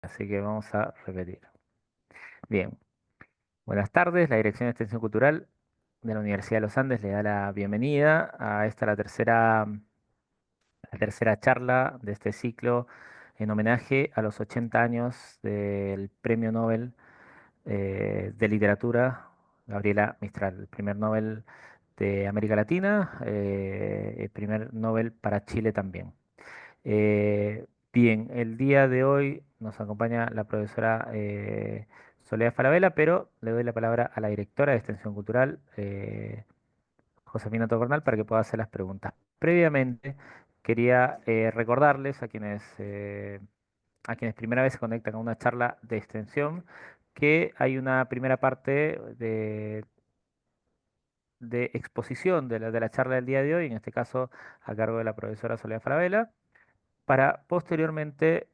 así que vamos a repetir. Bien, buenas tardes. La Dirección de Extensión Cultural de la Universidad de los Andes le da la bienvenida a esta, la tercera charla de este ciclo en homenaje a los 80 años del Premio Nobel de Literatura, Gabriela Mistral, el primer Nobel de América Latina, el primer Nobel para Chile también. Bien, el día de hoy nos acompaña la profesora Soledad Falabella, pero le doy la palabra a la directora de Extensión Cultural, Josefina Tocornal, para que pueda hacer las preguntas. Previamente, quería recordarles a quienes primera vez se conectan a una charla de extensión que hay una primera parte de exposición de la charla del día de hoy, en este caso a cargo de la profesora Soledad Falabella para posteriormente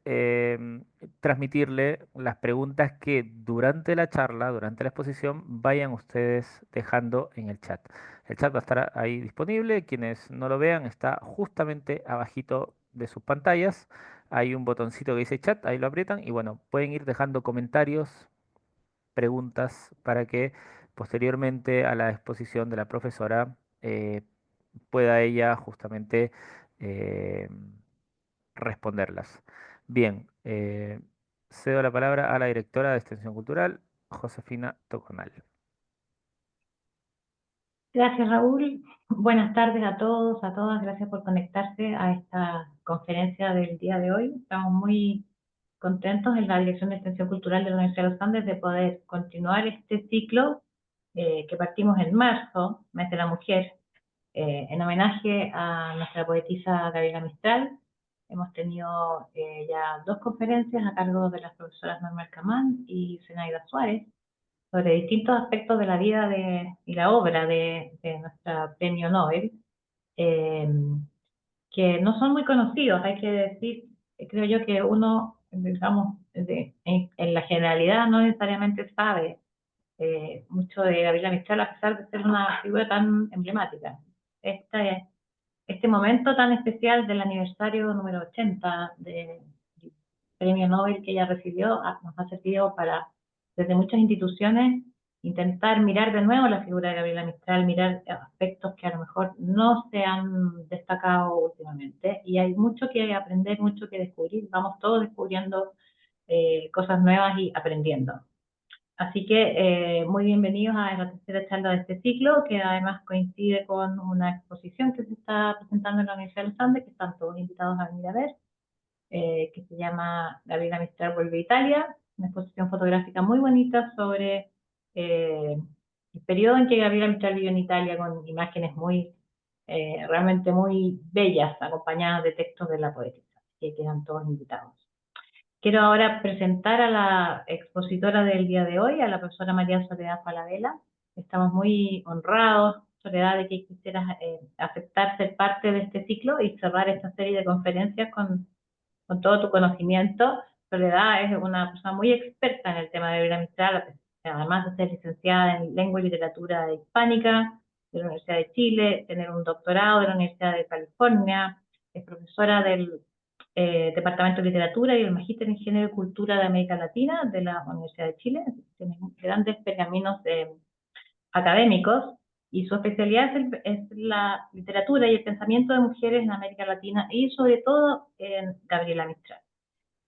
transmitirle las preguntas que durante la charla, durante la exposición, vayan ustedes dejando en el chat. El chat va a estar ahí disponible. Quienes no lo vean, está justamente abajito de sus pantallas. Hay un botoncito que dice chat, ahí lo aprietan y bueno, pueden ir dejando comentarios, preguntas para que posteriormente a la exposición de la profesora pueda ella justamente eh, responderlas. Bien, cedo la palabra a la directora de Extensión Cultural, Josefina Toconal. Gracias, Raúl. Buenas tardes a todos, a todas. Gracias por conectarse a esta conferencia del día de hoy. Estamos muy contentos en la Dirección de Extensión Cultural de la Universidad de los Andes de poder continuar este ciclo que partimos en marzo, mes de la mujer, en homenaje a nuestra poetisa Gabriela Mistral. Hemos tenido ya dos conferencias a cargo de las profesoras Norma Camán y Zenaida Suárez sobre distintos aspectos de la vida y la obra de nuestra premio Nobel, eh, que no son muy conocidos, hay que decir, creo yo que uno, digamos, en la generalidad no necesariamente sabe mucho de Gabriela Mistral a pesar de ser una figura tan emblemática. Este, este momento tan especial del aniversario número 80 del premio Nobel que ella recibió nos ha servido para, desde muchas instituciones, intentar mirar de nuevo la figura de Gabriela Mistral, mirar aspectos que a lo mejor no se han destacado últimamente. Y hay mucho que aprender, mucho que descubrir. Vamos todos descubriendo cosas nuevas y aprendiendo. Así que muy bienvenidos a la tercera charla de este ciclo, que además coincide con una exposición que se está presentando en la Universidad de los Andes, que están todos invitados a venir a ver, que se llama Gabriela Mistral vuelve a Italia, una exposición fotográfica muy bonita sobre el periodo en que Gabriela Mistral vivió en Italia, con imágenes realmente muy bellas, acompañadas de textos de la poetisa, que quedan todos invitados. Quiero ahora presentar a la expositora del día de hoy, a la profesora María Soledad Falabella. Estamos muy honrados, Soledad, de que quisieras aceptar ser parte de este ciclo y cerrar esta serie de conferencias con todo tu conocimiento. Soledad es una persona muy experta en el tema de Gabriela Mistral, además de ser licenciada en Lengua y Literatura Hispánica de la Universidad de Chile, tener un doctorado de la Universidad de California, es profesora del Departamento de Literatura y el Magíster en Género y Cultura de América Latina de la Universidad de Chile. Tiene grandes pergaminos académicos y su especialidad es la literatura y el pensamiento de mujeres en América Latina y sobre todo en Gabriela Mistral.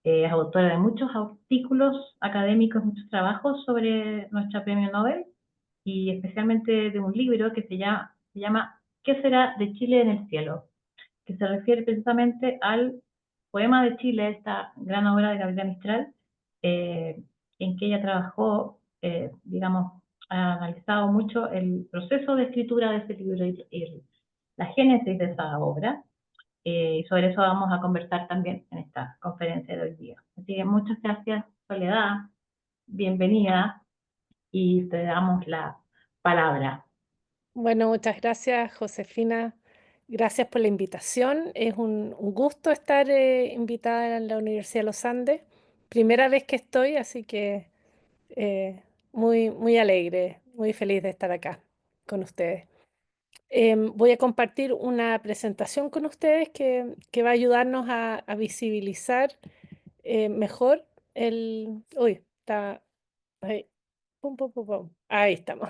Es autora de muchos artículos académicos, muchos trabajos sobre nuestro premio Nobel y especialmente de un libro que se llama ¿Qué será de Chile en el cielo?, que se refiere precisamente al poema de Chile, esta gran obra de Gabriela Mistral, eh, en que ella trabajó, digamos, ha analizado mucho el proceso de escritura de ese libro y la génesis de esa obra, y sobre eso vamos a conversar también en esta conferencia de hoy día. Así que muchas gracias, Soledad, bienvenida, y te damos la palabra. Bueno, muchas gracias, Josefina. Gracias por la invitación. Es un gusto estar invitada en la Universidad de los Andes. Primera vez que estoy, así que muy, muy alegre, muy feliz de estar acá con ustedes. Voy a compartir una presentación con ustedes que va a ayudarnos a visibilizar mejor Uy, está ahí. Pum, pum, pum, pum. Ahí estamos.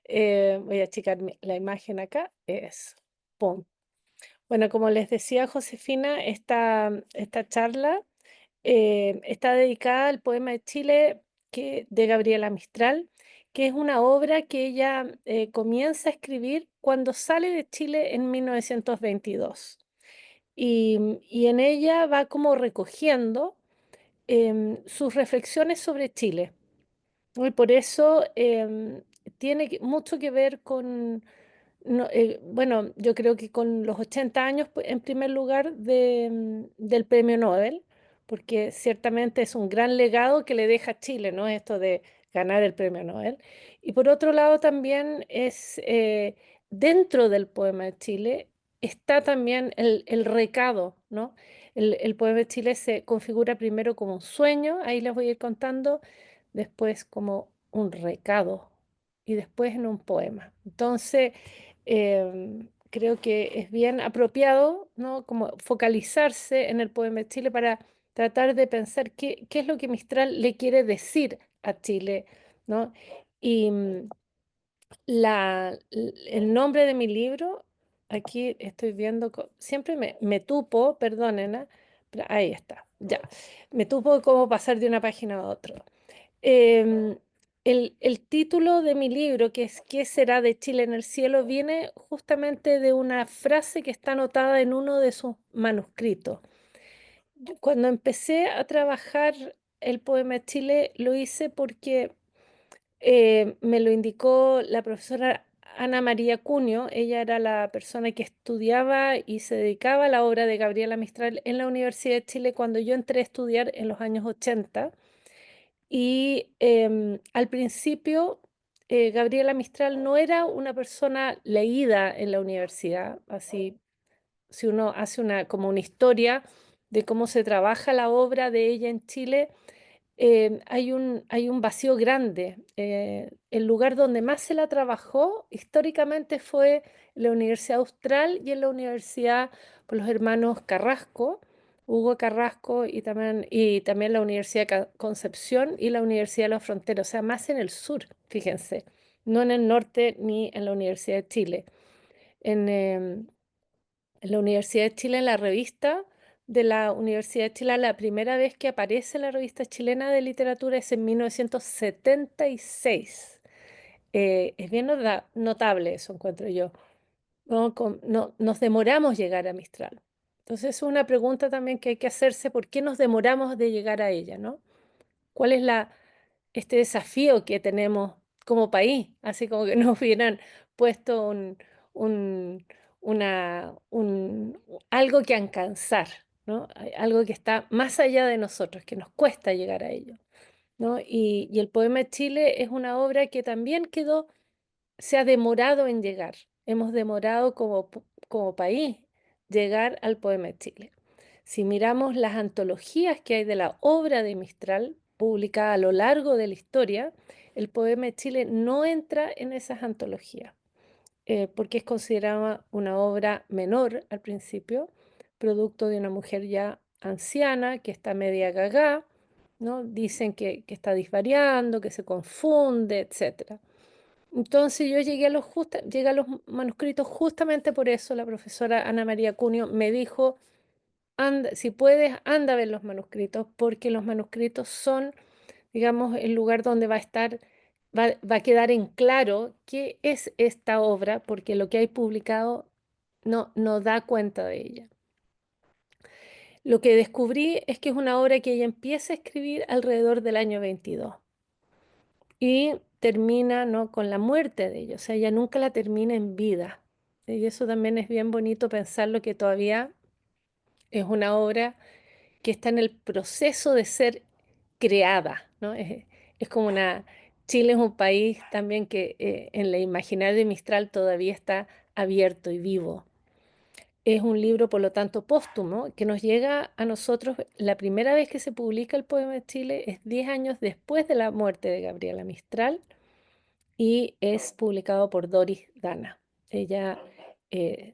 Voy a achicar la imagen acá. Eso. Pum. Bueno, como les decía Josefina, esta charla está dedicada al poema de Chile de Gabriela Mistral, que es una obra que ella comienza a escribir cuando sale de Chile en 1922. Y en ella va como recogiendo sus reflexiones sobre Chile, ¿no? Y por eso tiene mucho que ver con, bueno, yo creo que con los 80 años, pues, en primer lugar, del premio Nobel, porque ciertamente es un gran legado que le deja a Chile, ¿no? Esto de ganar el premio Nobel. Y por otro lado también dentro del poema de Chile, está también el recado, ¿no? El poema de Chile se configura primero como un sueño, ahí les voy a ir contando, después como un recado y después en un poema. Entonces, creo que es bien apropiado, ¿no? Como focalizarse en el poema de Chile para tratar de pensar qué es lo que Mistral le quiere decir a Chile, ¿no? Y el nombre de mi libro, aquí estoy viendo, siempre me tupo, perdonen, ¿ah? Pero ahí está, ya. Me tupo cómo pasar de una página a otra. Em, el título de mi libro, que es ¿Qué será de Chile en el cielo?, viene justamente de una frase que está anotada en uno de sus manuscritos. Cuando empecé a trabajar el poema de Chile, lo hice porque me lo indicó la profesora Ana María Cunio. Ella era la persona que estudiaba y se dedicaba a la obra de Gabriela Mistral en la Universidad de Chile cuando yo entré a estudiar en los años 80. Y al principio, Gabriela Mistral no era una persona leída en la universidad. Así, si uno hace como una historia de cómo se trabaja la obra de ella en Chile, hay un vacío grande. El lugar donde más se la trabajó históricamente fue la Universidad Austral y en la Universidad por los hermanos Carrasco, Hugo Carrasco, y también la Universidad de Concepción y la Universidad de la Frontera, o sea, más en el sur, fíjense, no en el norte ni en la Universidad de Chile. En la Universidad de Chile, en la revista de la Universidad de Chile, la primera vez que aparece la revista chilena de literatura es en 1976. Es bien notable eso, encuentro yo. No, nos demoramos llegar a Mistral. Entonces es una pregunta también que hay que hacerse: ¿por qué nos demoramos de llegar a ella, no? ¿Cuál es este desafío que tenemos como país? Así como que nos hubieran puesto un- algo que alcanzar, ¿no? Algo que está más allá de nosotros, que nos cuesta llegar a ello, ¿no? Y el Poema de Chile es una obra que también se ha demorado en llegar. Hemos demorado como país llegar al Poema de Chile. Si miramos las antologías que hay de la obra de Mistral, publicada a lo largo de la historia, el Poema de Chile no entra en esas antologías, porque es considerada una obra menor al principio, producto de una mujer ya anciana que está media gaga, ¿no? Dicen que está disvariando, que se confunde, etc. Entonces yo llegué a los manuscritos justamente por eso. La profesora Ana María Cunio me dijo: anda, si puedes, anda a ver los manuscritos, porque los manuscritos son, digamos, el lugar donde va a quedar en claro qué es esta obra, porque lo que hay publicado no da cuenta de ella. Lo que descubrí es que es una obra que ella empieza a escribir alrededor del año 22 y termina, ¿no?, con la muerte de ella. O sea, ella nunca la termina en vida. Y eso también es bien bonito pensarlo, que todavía es una obra que está en el proceso de ser creada, ¿no? Es como Chile es un país también que en la imaginaria de Mistral todavía está abierto y vivo. Es un libro, por lo tanto, póstumo, que nos llega a nosotros. La primera vez que se publica el Poema de Chile es 10 años después de la muerte de Gabriela Mistral y es publicado por Doris Dana. Ella eh,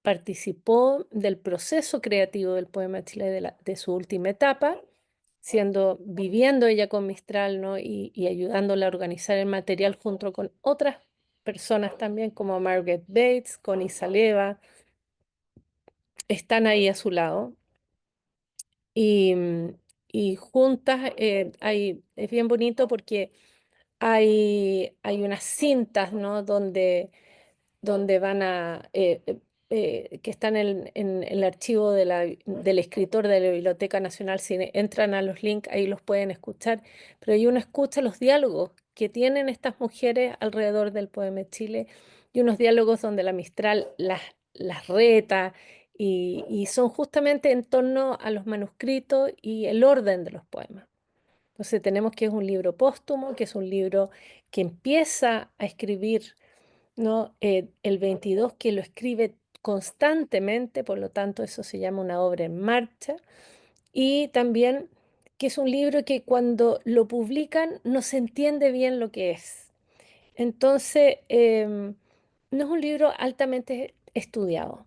participó del proceso creativo del Poema de Chile de su última etapa viviendo ella con Mistral, ¿no? Y ayudándola a organizar el material junto con otras personas también, como Margaret Bates, Connie Saleva, están ahí a su lado. Y, y juntas es bien bonito porque hay unas cintas, ¿no? Donde van que están en el archivo del escritor de la Biblioteca Nacional. Si entran a los links, ahí los pueden escuchar, pero ahí uno escucha los diálogos que tienen estas mujeres alrededor del poema de Chile, y unos diálogos donde la Mistral las reta, y son justamente en torno a los manuscritos y el orden de los poemas. Entonces tenemos que es un libro póstumo, que es un libro que empieza a escribir, ¿no? El 22, que lo escribe constantemente, por lo tanto eso se llama una obra en marcha, y también que es un libro que cuando lo publican no se entiende bien lo que es. Entonces, no es un libro altamente estudiado,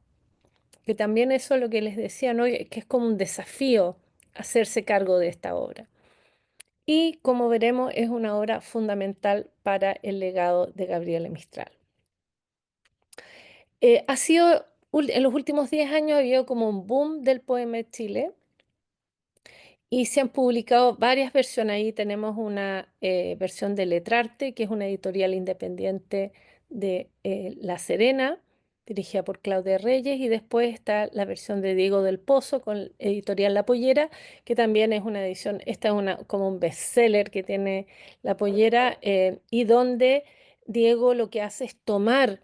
que también eso es lo que les decía, ¿no? Que es como un desafío hacerse cargo de esta obra. Y como veremos, es una obra fundamental para el legado de Gabriela Mistral. En los últimos 10 años ha habido como un boom del poema de Chile, y se han publicado varias versiones. Ahí tenemos una versión de Letrarte, que es una editorial independiente de La Serena, dirigida por Claudia Reyes, y después está la versión de Diego del Pozo con editorial La Pollera, que también es una edición, esta es como un bestseller que tiene La Pollera, y donde Diego lo que hace es tomar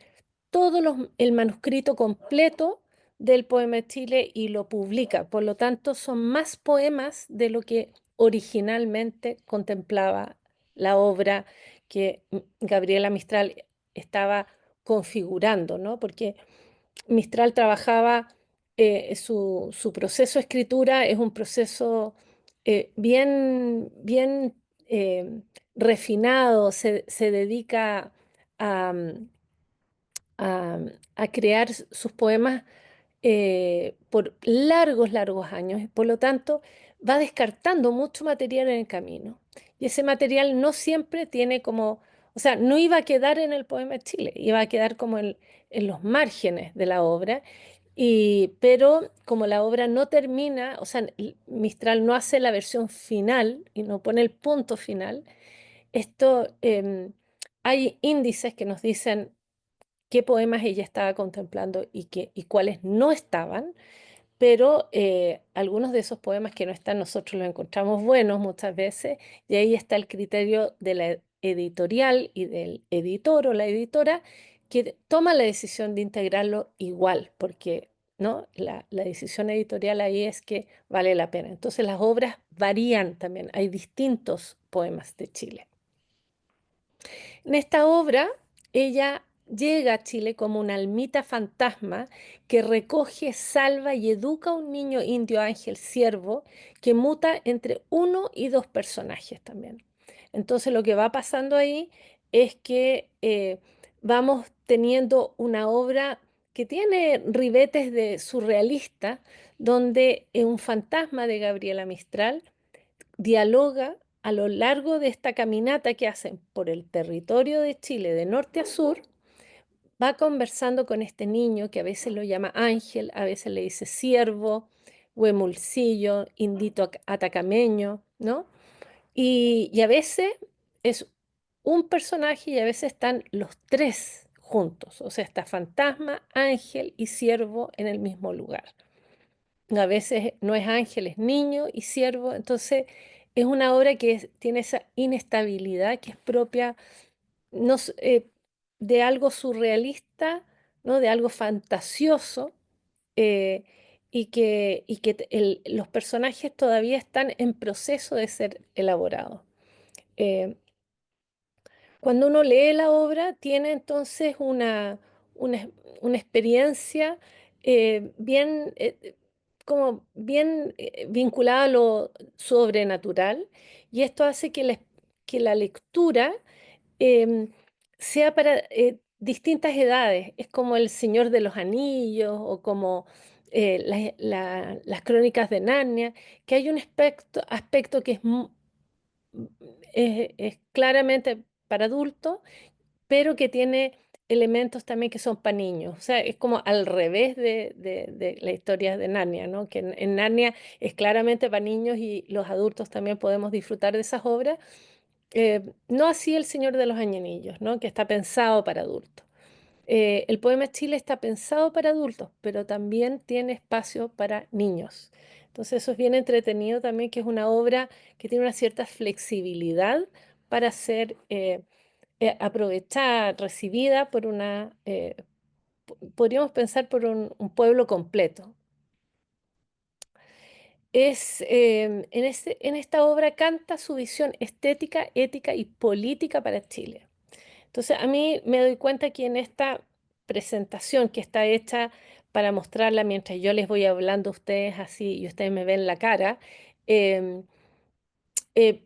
el manuscrito completo del poema de Chile y lo publica. Por lo tanto, son más poemas de lo que originalmente contemplaba la obra que Gabriela Mistral estaba configurando, ¿no? Porque Mistral trabajaba, su proceso de escritura es un proceso bien refinado, se dedica a, a, a crear sus poemas por largos, largos años. Por lo tanto, va descartando mucho material en el camino. Y ese material no siempre tiene como, o sea, no iba a quedar en el poema de Chile, iba a quedar como en los márgenes de la obra. Pero como la obra no termina, o sea, Mistral no hace la versión final y no pone el punto final, esto, hay índices que nos dicen qué poemas ella estaba contemplando y cuáles no estaban, pero algunos de esos poemas que no están nosotros los encontramos buenos muchas veces, y ahí está el criterio de la editorial y del editor o la editora, que toma la decisión de integrarlo igual, porque ¿no? La decisión editorial ahí es que vale la pena. Entonces las obras varían también, hay distintos poemas de Chile. En esta obra, ella llega a Chile como una almita fantasma que recoge, salva y educa a un niño indio ángel siervo que muta entre uno y dos personajes también. Entonces lo que va pasando ahí es que vamos teniendo una obra que tiene ribetes de surrealista, donde un fantasma de Gabriela Mistral dialoga a lo largo de esta caminata que hacen por el territorio de Chile de norte a sur. Va conversando con este niño que a veces lo llama Ángel, a veces le dice siervo, huemulcillo, indito atacameño, ¿no? Y a veces es un personaje y a veces están los tres juntos, o sea, está fantasma, ángel y siervo en el mismo lugar. A veces no es ángel, es niño y siervo. Entonces es una obra que tiene esa inestabilidad que es propia, no, de algo surrealista, ¿no? De algo fantasioso, eh, y que los personajes todavía están en proceso de ser elaborados. Eh, Cuando uno lee la obra, tiene entonces una, una experiencia como bien vinculada a lo sobrenatural, y esto hace que la lectura em, sea para distintas edades. Es como El Señor de los Anillos o como las crónicas de Narnia, que hay un aspecto que es claramente para adultos, pero que tiene elementos también que son para niños. O sea, es como al revés de la historia de Narnia, ¿no? Que en Narnia es claramente para niños y los adultos también podemos disfrutar de esas obras. No así El Señor de los Añanillos, ¿no? Que está pensado para adultos. El Poema Chile está pensado para adultos, pero también tiene espacio para niños. Entonces eso es bien entretenido también, que es una obra que tiene una cierta flexibilidad para ser aprovechada, recibida por podríamos pensar por un pueblo completo. En esta obra canta su visión estética, ética y política para Chile. Entonces, a mí me doy cuenta que en esta presentación que está hecha para mostrarla mientras yo les voy hablando a ustedes así y ustedes me ven la cara, em,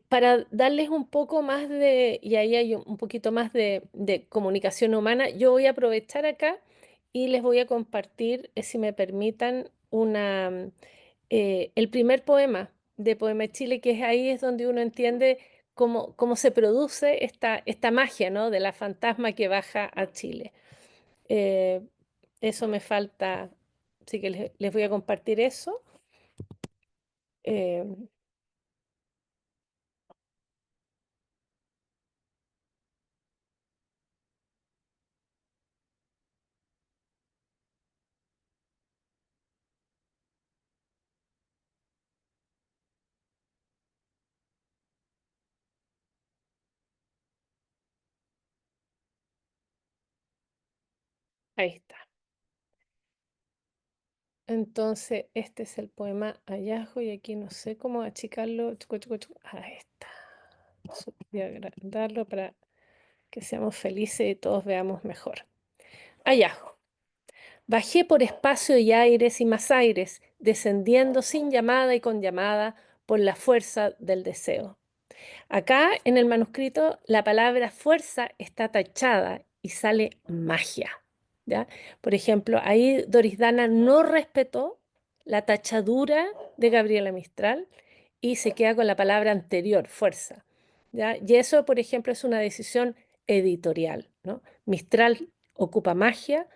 para darles un poco más y ahí hay un poquito más de comunicación humana, yo voy a aprovechar acá y les voy a compartir, si me permitan, el primer poema de Poema Chile, que ahí es donde uno entiende cómo se produce esta magia, ¿no? De la fantasma que baja a Chile. Eh, Eso me falta, así que les voy a compartir eso. Eh, Ahí está. Entonces, este es el poema Hallazgo y aquí no sé cómo achicarlo. Ahí está. Voy a agrandarlo para que seamos felices y todos veamos mejor. Hallazgo. Bajé por espacio y aires y más aires, descendiendo sin llamada y con llamada por la fuerza del deseo. Acá en el manuscrito la palabra fuerza está tachada y sale magia. ¿Ya? Por ejemplo, ahí Doris Dana no respetó la tachadura de Gabriela Mistral y se queda con la palabra anterior, fuerza. ¿Ya? Y eso, por ejemplo, es una decisión editorial, ¿no? Mistral ocupa magia,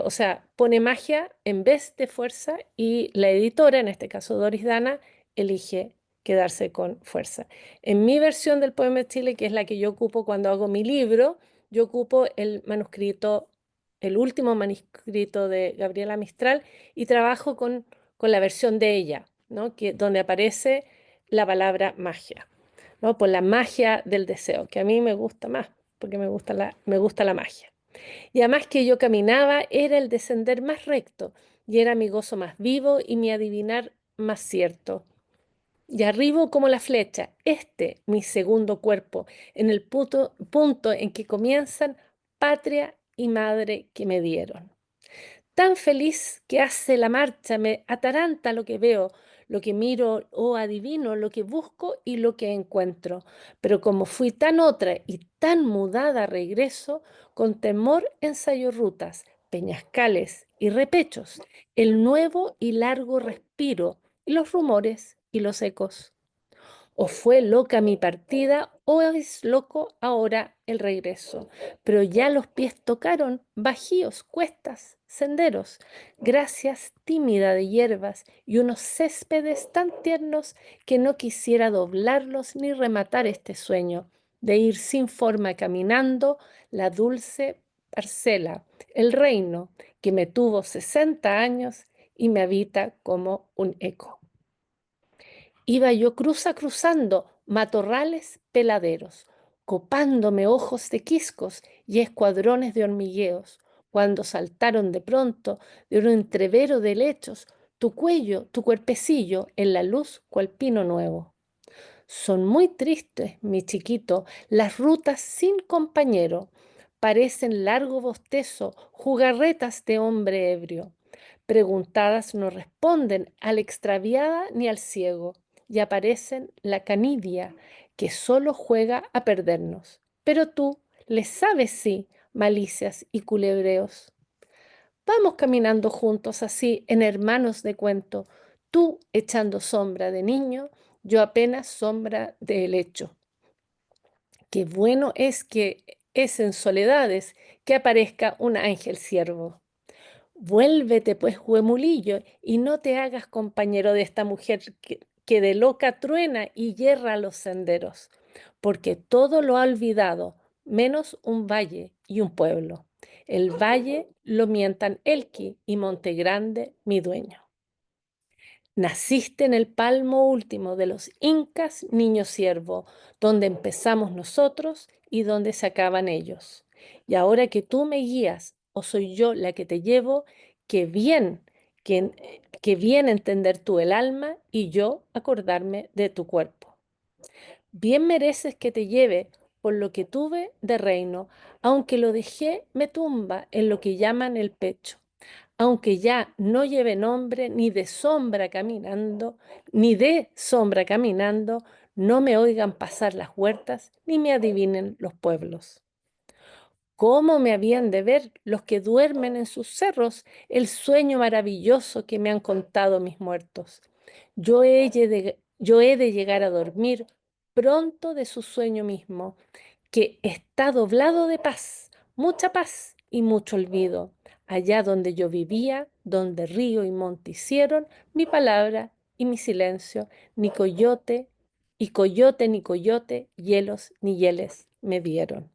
o sea, pone magia en vez de fuerza y la editora, en este caso Doris Dana, elige quedarse con fuerza. En mi versión del Poema de Chile, que es la que yo ocupo cuando hago mi libro, yo ocupo el manuscrito, el último manuscrito de Gabriela Mistral y trabajo con la versión de ella, ¿no? Donde aparece la palabra magia, ¿no? Por la magia del deseo, que a mí me gusta más, porque me gusta la magia. Y además que yo caminaba era el descender más recto, y era mi gozo más vivo y mi adivinar más cierto. Y arribo como la flecha, mi segundo cuerpo, en el punto en que comienzan patria y madre que me dieron. Tan feliz que hace la marcha, me ataranta lo que veo, lo que miro o adivino, lo que busco y lo que encuentro. Pero como fui tan otra y tan mudada, regreso, con temor ensayo rutas, peñascales y repechos, el nuevo y largo respiro, y los rumores y los ecos. O fue loca mi partida, o es loco ahora el regreso. Pero ya los pies tocaron bajíos, cuestas, senderos, gracias tímida de hierbas y unos céspedes tan tiernos que no quisiera doblarlos ni rematar este sueño de ir sin forma caminando la dulce parcela, el reino que me tuvo 60 años y me habita como un eco. Iba yo cruzando matorrales peladeros, copándome ojos de quiscos y escuadrones de hormigueos, cuando saltaron de pronto de un entrevero de lechos tu cuello, tu cuerpecillo en la luz cual pino nuevo. Son muy tristes, mi chiquito, las rutas sin compañero. Parecen largo bostezo, jugarretas de hombre ebrio. Preguntadas no responden al extraviada ni al ciego, y aparecen la canidia, que solo juega a perdernos. Pero tú le sabes sí, malicias y culebreos. Vamos caminando juntos así en hermanos de cuento, tú echando sombra de niño, yo apenas sombra de helecho. Qué bueno es que es en soledades que aparezca un ángel siervo. Vuélvete, pues, huemulillo, y no te hagas compañero de esta mujer que de loca truena y yerra los senderos, porque todo lo ha olvidado, menos un valle y un pueblo. El valle lo mientan Elqui y Monte Grande, mi dueño. Naciste en el palmo último de los incas, niño siervo, donde empezamos nosotros y donde se acaban ellos. Y ahora que tú me guías, o soy yo la que te llevo, que bien, que, que bien entender tú el alma y yo acordarme de tu cuerpo. Bien mereces que te lleve por lo que tuve de reino, aunque lo dejé me tumba en lo que llaman el pecho, aunque ya no lleve nombre ni de sombra caminando, ni de sombra caminando, no me oigan pasar las huertas, ni me adivinen los pueblos. ¿Cómo me habían de ver los que duermen en sus cerros el sueño maravilloso que me han contado mis muertos? Yo he de llegar a dormir pronto de su sueño mismo, que está doblado de paz y mucho olvido, allá donde yo vivía, donde río y monte hicieron mi palabra y mi silencio, ni coyote, y coyote ni coyote, hielos ni hieles me dieron.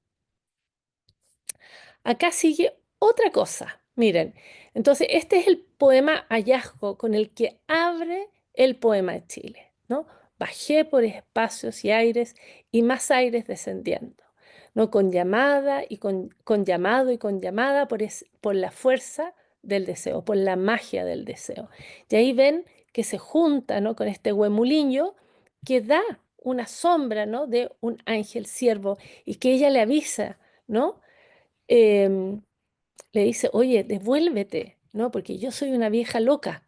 Acá sigue otra cosa. Miren, entonces este es el poema hallazgo con el que abre el poema de Chile, ¿no? Bajé por espacios y aires y más aires descendiendo, ¿no? Con llamada y con llamado y con llamada por la fuerza del deseo, por la magia del deseo. Y ahí ven que se junta, ¿no? Con este huemuliño que da una sombra, ¿no? De un ángel siervo y que ella le avisa, ¿no? em, Le dice, oye, devuélvete, ¿no? Porque yo soy una vieja loca.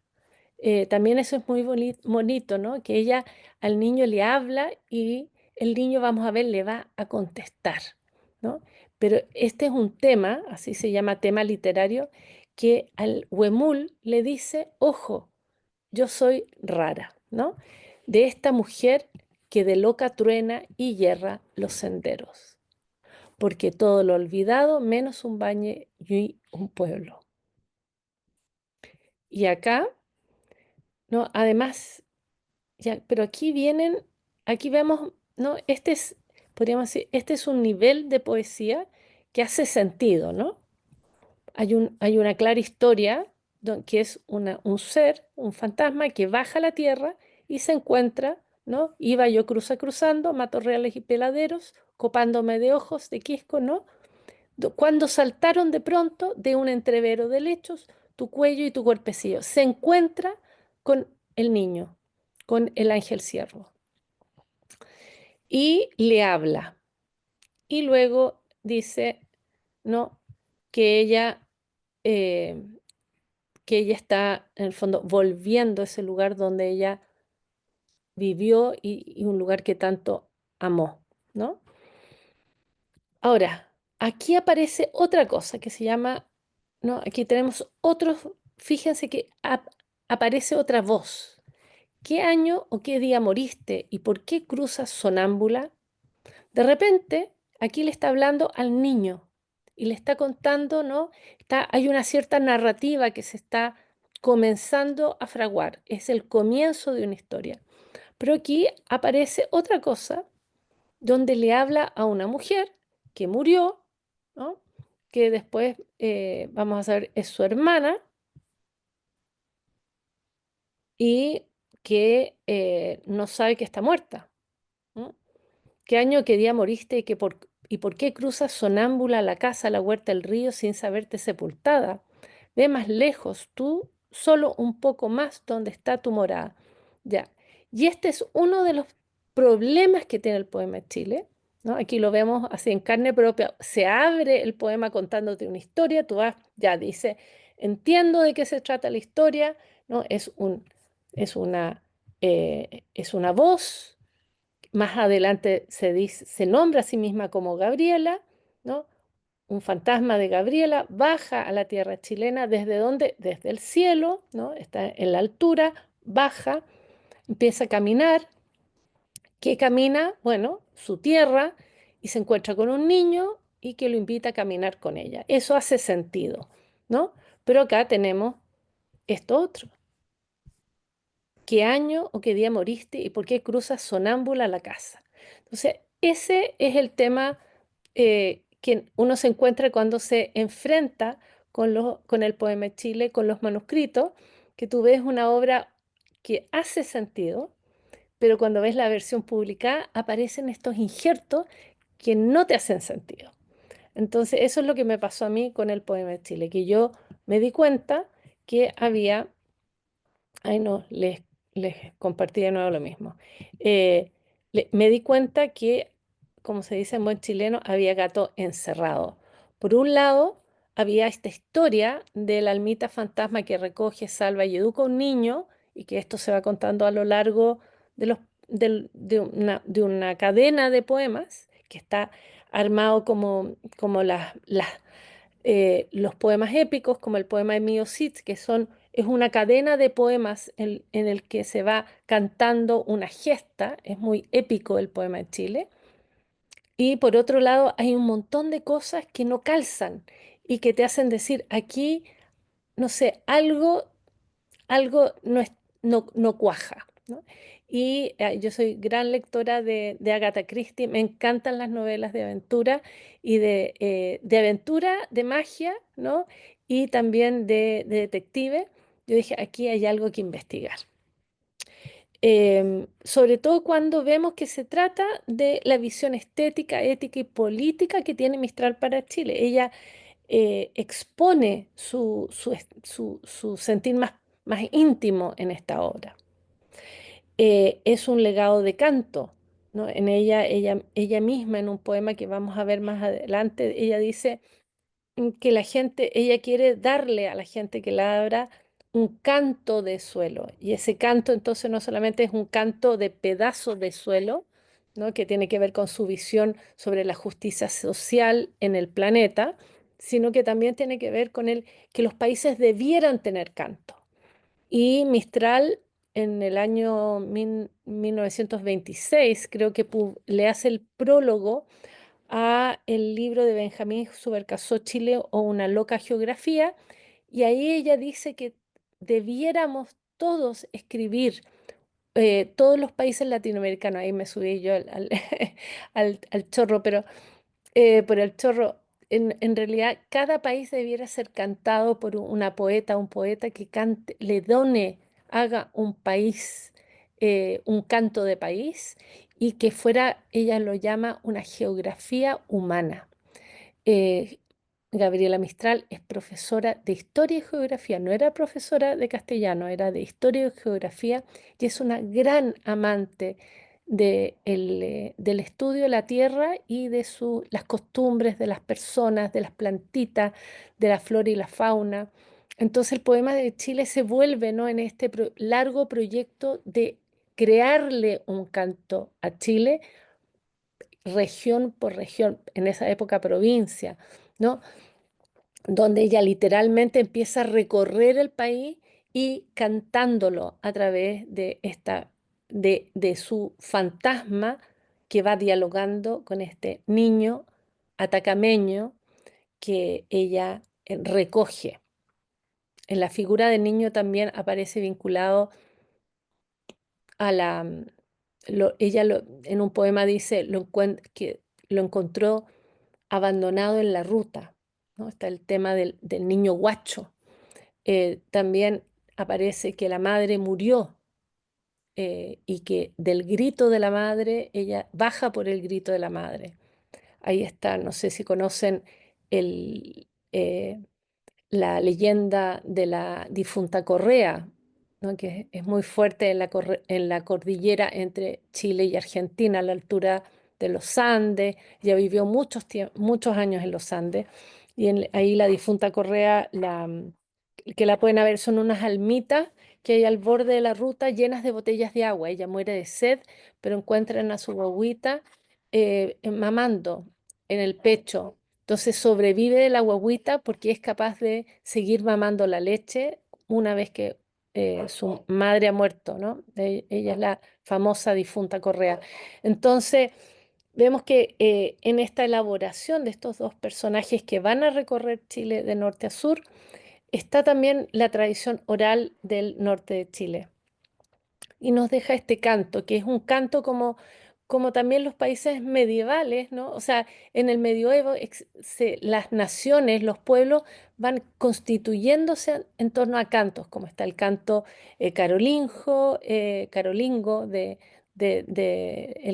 También eso es muy bonito, ¿no? Que ella al niño le habla y el niño, vamos a ver, le va a contestar, ¿no? Pero este es un tema, así se llama tema literario, que al Huemul le dice, ojo, yo soy rara, ¿no? De esta mujer que de loca truena y yerra los senderos porque todo lo olvidado menos un valle y un pueblo. Y acá, ¿no? Además, ya, pero aquí vienen, aquí vemos, ¿no? Podríamos decir, este es un nivel de poesía que hace sentido, ¿no? Hay una clara historia que es un ser, un fantasma que baja a la tierra y se encuentra, ¿no? Iba yo cruzando, matorrales y peladeros, copándome de ojos, de quisco, ¿no? Cuando saltaron de pronto de un entrevero de lechos, tu cuello y tu cuerpecillo. Se encuentra con el niño, con el ángel siervo, y le habla. Y luego dice, ¿no? Que ella, eh, que ella está, en el fondo, volviendo a ese lugar donde ella vivió y un lugar que tanto amó, ¿no? Ahora, aquí aparece otra cosa que se llama, ¿no? Aquí tenemos otros, fíjense que aparece otra voz. ¿Qué año o qué día moriste y por qué cruzas sonámbula? De repente, aquí le está hablando al niño y le está contando, ¿no? Hay una cierta narrativa que se está comenzando a fraguar. Es el comienzo de una historia. Pero aquí aparece otra cosa donde le habla a una mujer que murió, ¿no? Que después, vamos a saber, es su hermana y que no sabe que está muerta. ¿No? ¿Qué año, qué día moriste y por qué cruzas sonámbula la casa, la huerta, el río sin saberte sepultada? Ve más lejos, tú solo un poco más donde está tu morada. Ya. Y este es uno de los problemas que tiene el poema de Chile, ¿no? Aquí lo vemos así en carne propia. Se abre el poema contándote una historia, tú vas, ya dice, entiendo de qué se trata la historia, ¿no? Es es una voz más adelante se nombra a sí misma como Gabriela, ¿no? un fantasma de Gabriela, baja a la tierra chilena, ¿desde dónde? Desde el cielo, ¿no? Está en la altura, baja, empieza a caminar. ¿Qué camina? Bueno, su tierra, y se encuentra con un niño y que lo invita a caminar con ella. Eso hace sentido, ¿no? Pero acá tenemos esto otro. ¿Qué año o qué día moriste y por qué cruzas sonámbula la casa? Entonces, ese es el tema que uno se encuentra cuando se enfrenta con el poema de Chile, con los manuscritos, que tú ves una obra que hace sentido, pero cuando ves la versión publicada aparecen estos injertos que no te hacen sentido. Entonces, eso es lo que me pasó a mí con el poema de Chile, que yo me di cuenta que había. Ay, no, les compartí de nuevo lo mismo. Eh, Me di cuenta que, como se dice en buen chileno, había gato encerrado. Por un lado, había esta historia de la almita fantasma que recoge, salva y educa a un niño, y que esto se va contando a lo largo de, de una cadena de poemas que está armado como los poemas épicos, como el poema de Mio Cid, es una cadena de poemas en el que se va cantando una gesta, es muy épico el poema de Chile. Y por otro lado, hay un montón de cosas que no calzan y que te hacen decir, aquí, no sé, algo no cuaja, ¿no? Y yo soy gran lectora de Agatha Christie, me encantan las novelas de aventura y de aventura, de magia, ¿no? Y también de detective. Yo dije, aquí hay algo que investigar. Sobre todo cuando vemos que se trata de la visión estética, ética y política que tiene Mistral para Chile. Ella expone su sentir más íntimo en esta obra. Es un legado de canto, ¿no? En ella misma, en un poema que vamos a ver más adelante, ella dice que ella quiere darle a la gente que labra un canto de suelo. Y ese canto entonces no solamente es un canto de pedazo de suelo, ¿no? Que tiene que ver con su visión sobre la justicia social en el planeta, sino que también tiene que ver con el que los países debieran tener canto. Y Mistral en el año 1926 creo que le hace el prólogo a el libro de Benjamín Subercaseaux Chile o Una loca geografía, y ahí ella dice que debiéramos todos escribir, todos los países latinoamericanos, ahí me subí yo al chorro, pero por el chorro, en realidad cada país debiera ser cantado por una poeta, un poeta que cante, le done, haga un país, un canto de país y que fuera, ella lo llama una geografía humana. Eh, Gabriela Mistral es profesora de Historia y Geografía, no era profesora de castellano, era de Historia y Geografía y es una gran amante del estudio de la tierra y de las costumbres de las personas, de las plantitas, de la flora y la fauna. Entonces el poema de Chile se vuelve, ¿no? En este largo proyecto de crearle un canto a Chile región por región, en esa época provincia, ¿no? Donde ella literalmente empieza a recorrer el país y cantándolo a través de su fantasma que va dialogando con este niño atacameño que ella recoge. En la figura del niño también aparece vinculado a en un poema dice que lo encontró abandonado en la ruta, ¿no? Está el tema del niño guacho. También aparece que la madre murió y que del grito de la madre, ella baja por el grito de la madre. Ahí está, no sé si conocen el, eh, la leyenda de la difunta Correa, ¿no? Que es muy fuerte en en la cordillera entre Chile y Argentina, a la altura de los Andes. Ya vivió muchos años en los Andes. Y ahí la difunta Correa, que la pueden ver, son unas almitas que hay al borde de la ruta llenas de botellas de agua. Ella muere de sed, pero encuentran a su guagüita mamando en el pecho Entonces sobrevive de la guagüita porque es capaz de seguir mamando la leche una vez que su madre ha muerto, ¿no? Ella es la famosa difunta Correa. Entonces, vemos que en esta elaboración de estos dos personajes que van a recorrer Chile de norte a sur, está también la tradición oral del norte de Chile y nos deja este canto, que es un canto como también los países medievales, ¿no? O sea, en el medioevo las naciones, los pueblos van constituyéndose en torno a cantos, como está el canto carolingo el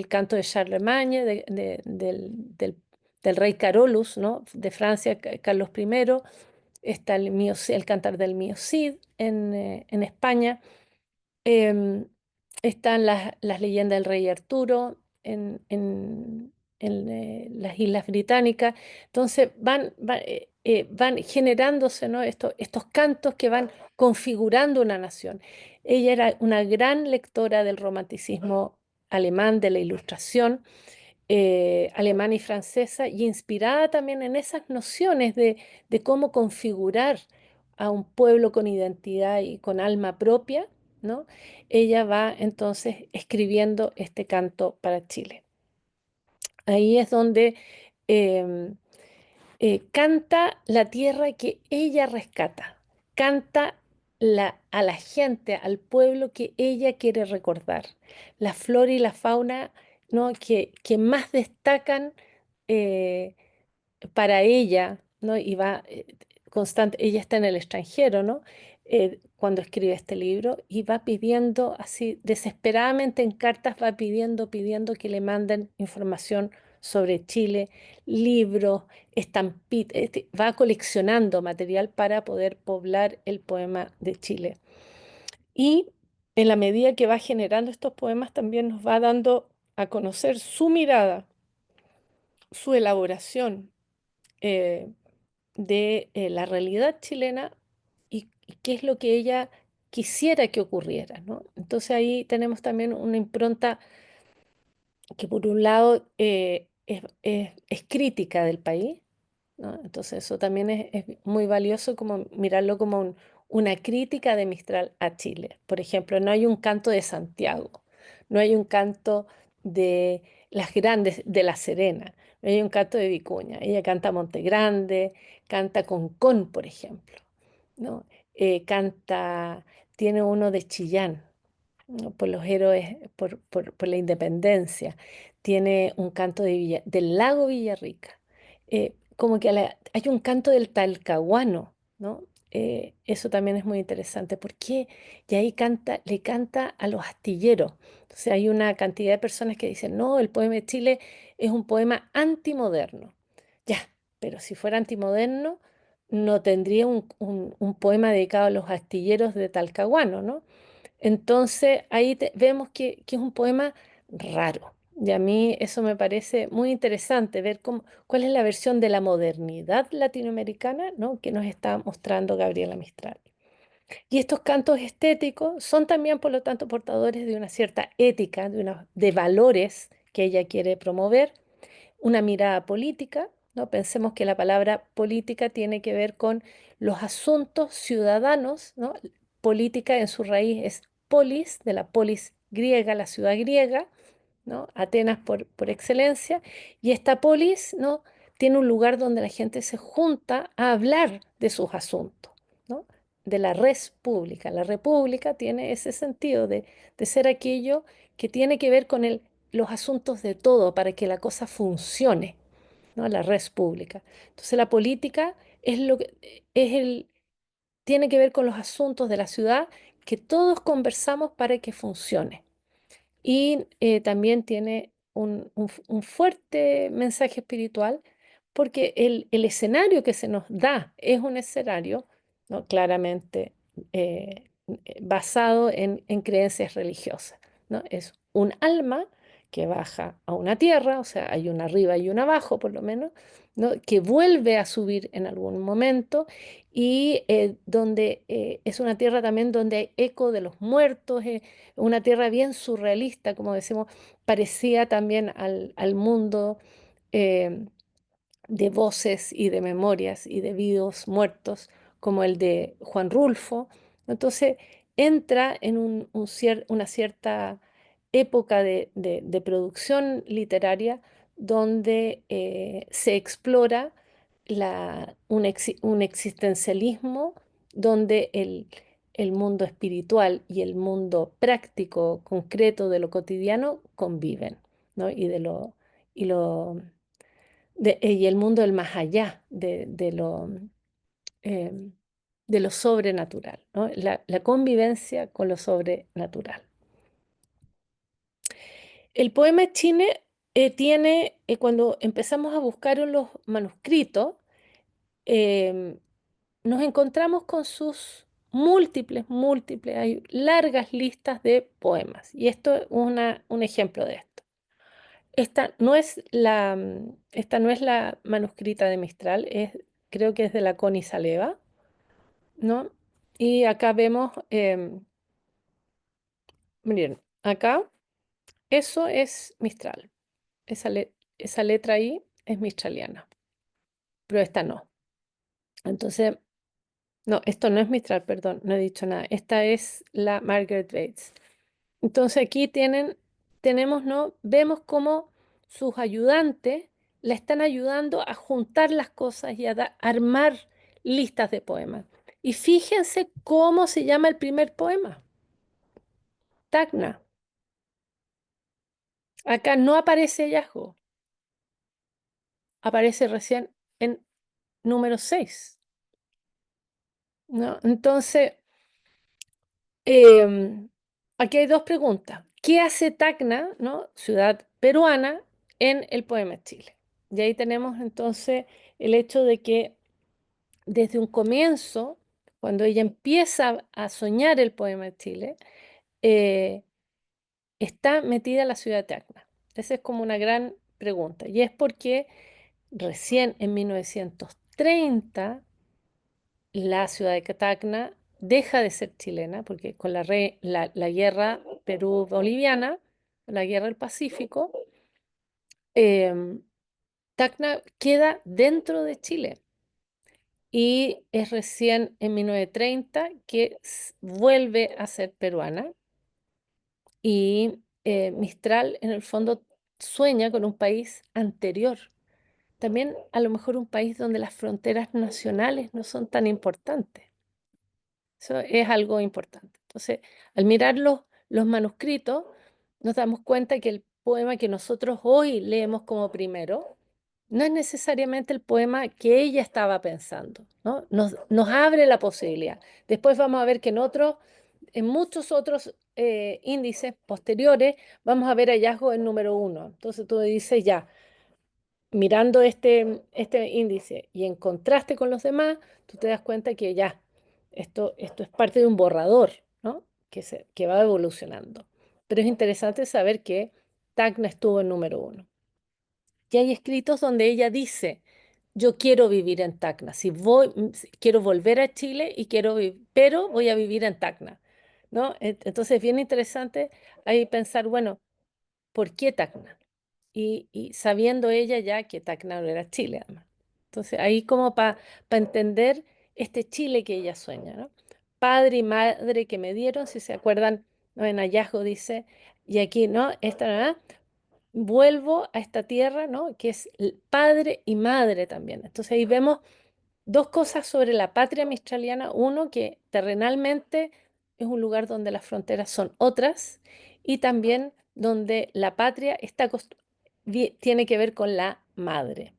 canto de Charlemagne, del rey Carolus, ¿no? De Francia, Carlos I, está el cantar del Mío Cid en España. Em, Están las leyendas del rey Arturo en las Islas Británicas. Entonces van generándose, ¿no? Estos cantos que van configurando una nación. Ella era una gran lectora del romanticismo alemán, de la Ilustración alemana y francesa, y inspirada también en esas nociones de cómo configurar a un pueblo con identidad y con alma propia, ¿no? Ella va entonces escribiendo este canto para Chile. Ahí es donde em, canta la tierra que ella rescata, canta a la gente, al pueblo que ella quiere recordar, la flora y la fauna, ¿no? que más destacan eh, para ella, ¿no? Y va constante, ella está en el extranjero, ¿no? Cuando escribe este libro y va pidiendo así desesperadamente en cartas, va pidiendo que le manden información sobre Chile, libros, estampitas, va coleccionando material para poder poblar el poema de Chile. Y en la medida que va generando estos poemas, también nos va dando a conocer su mirada, su elaboración, eh, de la realidad chilena y qué es lo que ella quisiera que ocurriera, ¿no? Entonces ahí tenemos también una impronta que por un lado es crítica del país, ¿no? Entonces eso también es muy valioso como mirarlo como una crítica de Mistral a Chile. Por ejemplo, no hay un canto de Santiago, no hay un canto de las grandes, de La Serena, no hay un canto de Vicuña. Ella canta Monte Grande, canta Concón, por ejemplo, ¿no? Canta, tiene uno de Chillán, ¿no? Por los héroes, por la independencia. Tiene un canto del lago Villarrica. Como que hay un canto del Talcahuano, ¿no? Eso también es muy interesante. ¿Por qué? Y ahí le canta a los astilleros. Entonces hay una cantidad de personas que dicen, no, el poema de Chile es un poema antimoderno. Ya, pero si fuera antimoderno, no tendría un poema dedicado a los astilleros de Talcahuano, ¿no? Entonces ahí vemos que es un poema raro. Y a mí eso me parece muy interesante, ver cuál es la versión de la modernidad latinoamericana, ¿no? que nos está mostrando Gabriela Mistral. Y estos cantos estéticos son también, por lo tanto, portadores de una cierta ética, de valores que ella quiere promover, una mirada política, ¿no? Pensemos que la palabra política tiene que ver con los asuntos ciudadanos, ¿no? Política en su raíz es polis, de la polis griega, la ciudad griega, ¿no? Atenas por excelencia, y esta polis, ¿no? tiene un lugar donde la gente se junta a hablar de sus asuntos, ¿no? De la res pública. La república tiene ese sentido de ser aquello que tiene que ver con los asuntos de todo para que la cosa funcione, ¿no? La res pública. Entonces la política es lo que tiene que ver con los asuntos de la ciudad que todos conversamos para que funcione. Y también tiene un fuerte mensaje espiritual porque el escenario que se nos da es un escenario, ¿no? claramente basado en creencias religiosas, ¿no? Es un alma que baja a una tierra, o sea, hay una arriba y una abajo por lo menos, ¿no? que vuelve a subir en algún momento y donde es una tierra también donde hay eco de los muertos, una tierra bien surrealista, como decimos, parecía también al mundo eh, de voces y de memorias y de vivos muertos, como el de Juan Rulfo. Entonces entra en una cierta época de producción literaria donde se explora un existencialismo donde el mundo espiritual y el mundo práctico, concreto de lo cotidiano conviven, ¿no? Y lo y el mundo del más allá eh, de lo sobrenatural, ¿no? La convivencia con lo sobrenatural. El poema chine tiene, cuando empezamos a buscar en los manuscritos, em, nos encontramos con sus múltiples, hay largas listas de poemas. Y esto es un ejemplo de esto. Esta no es la manuscrita de Mistral, creo que es de la Connie Saleva, ¿no? Y acá vemos, miren, acá eso es Mistral. Esa letra ahí es mistraliana, pero esta no. Entonces, no, esto no es Mistral, perdón, no he dicho nada. Esta es la Margaret Bates. Entonces aquí tenemos, ¿no? Vemos cómo sus ayudantes la están ayudando a juntar las cosas y a armar listas de poemas. Y fíjense cómo se llama el primer poema, Tacna. Acá no aparece hallazgo, aparece recién en número 6, ¿no? Entonces, em, aquí hay dos preguntas. ¿Qué hace Tacna, ¿no? Ciudad peruana, en el poema Chile? Y ahí tenemos entonces el hecho de que desde un comienzo, cuando ella empieza a soñar el poema de Chile, eh, está metida la ciudad de Tacna. Esa es como una gran pregunta. Y es porque recién en 1930 la ciudad de Tacna deja de ser chilena, porque con la guerra Perú-Boliviana, la guerra del Pacífico, em, Tacna queda dentro de Chile. Y es recién en 1930 que vuelve a ser peruana y Mistral en el fondo sueña con un país anterior. También a lo mejor un país donde las fronteras nacionales no son tan importantes. Eso es algo importante. Entonces, al mirar los manuscritos, nos damos cuenta que el poema que nosotros hoy leemos como primero no es necesariamente el poema que ella estaba pensando, ¿no? Nos abre la posibilidad. Después vamos a ver que en muchos otros índices posteriores, vamos a ver hallazgos en número 1. Entonces tú dices, ya, mirando este índice y en contraste con los demás, tú te das cuenta que ya, esto es parte de un borrador, ¿no? Que va evolucionando. Pero es interesante saber que Tacna estuvo en número 1. Y hay escritos donde ella dice, yo quiero vivir en Tacna, si quiero volver a Chile y pero voy a vivir en Tacna, ¿no? Entonces es bien interesante ahí pensar, bueno, ¿por qué Tacna? Y sabiendo ella ya que Tacna no era Chile, además. Entonces ahí como para entender este Chile que ella sueña, ¿no? Padre y madre que me dieron, si se acuerdan, ¿no? En hallazgo dice, y aquí, ¿no? Esta, vuelvo a esta tierra, ¿no? Que es padre y madre también. Entonces ahí vemos dos cosas sobre la patria mistraliana. Uno, que terrenalmente es un lugar donde las fronteras son otras y también donde la patria tiene que ver con la madre.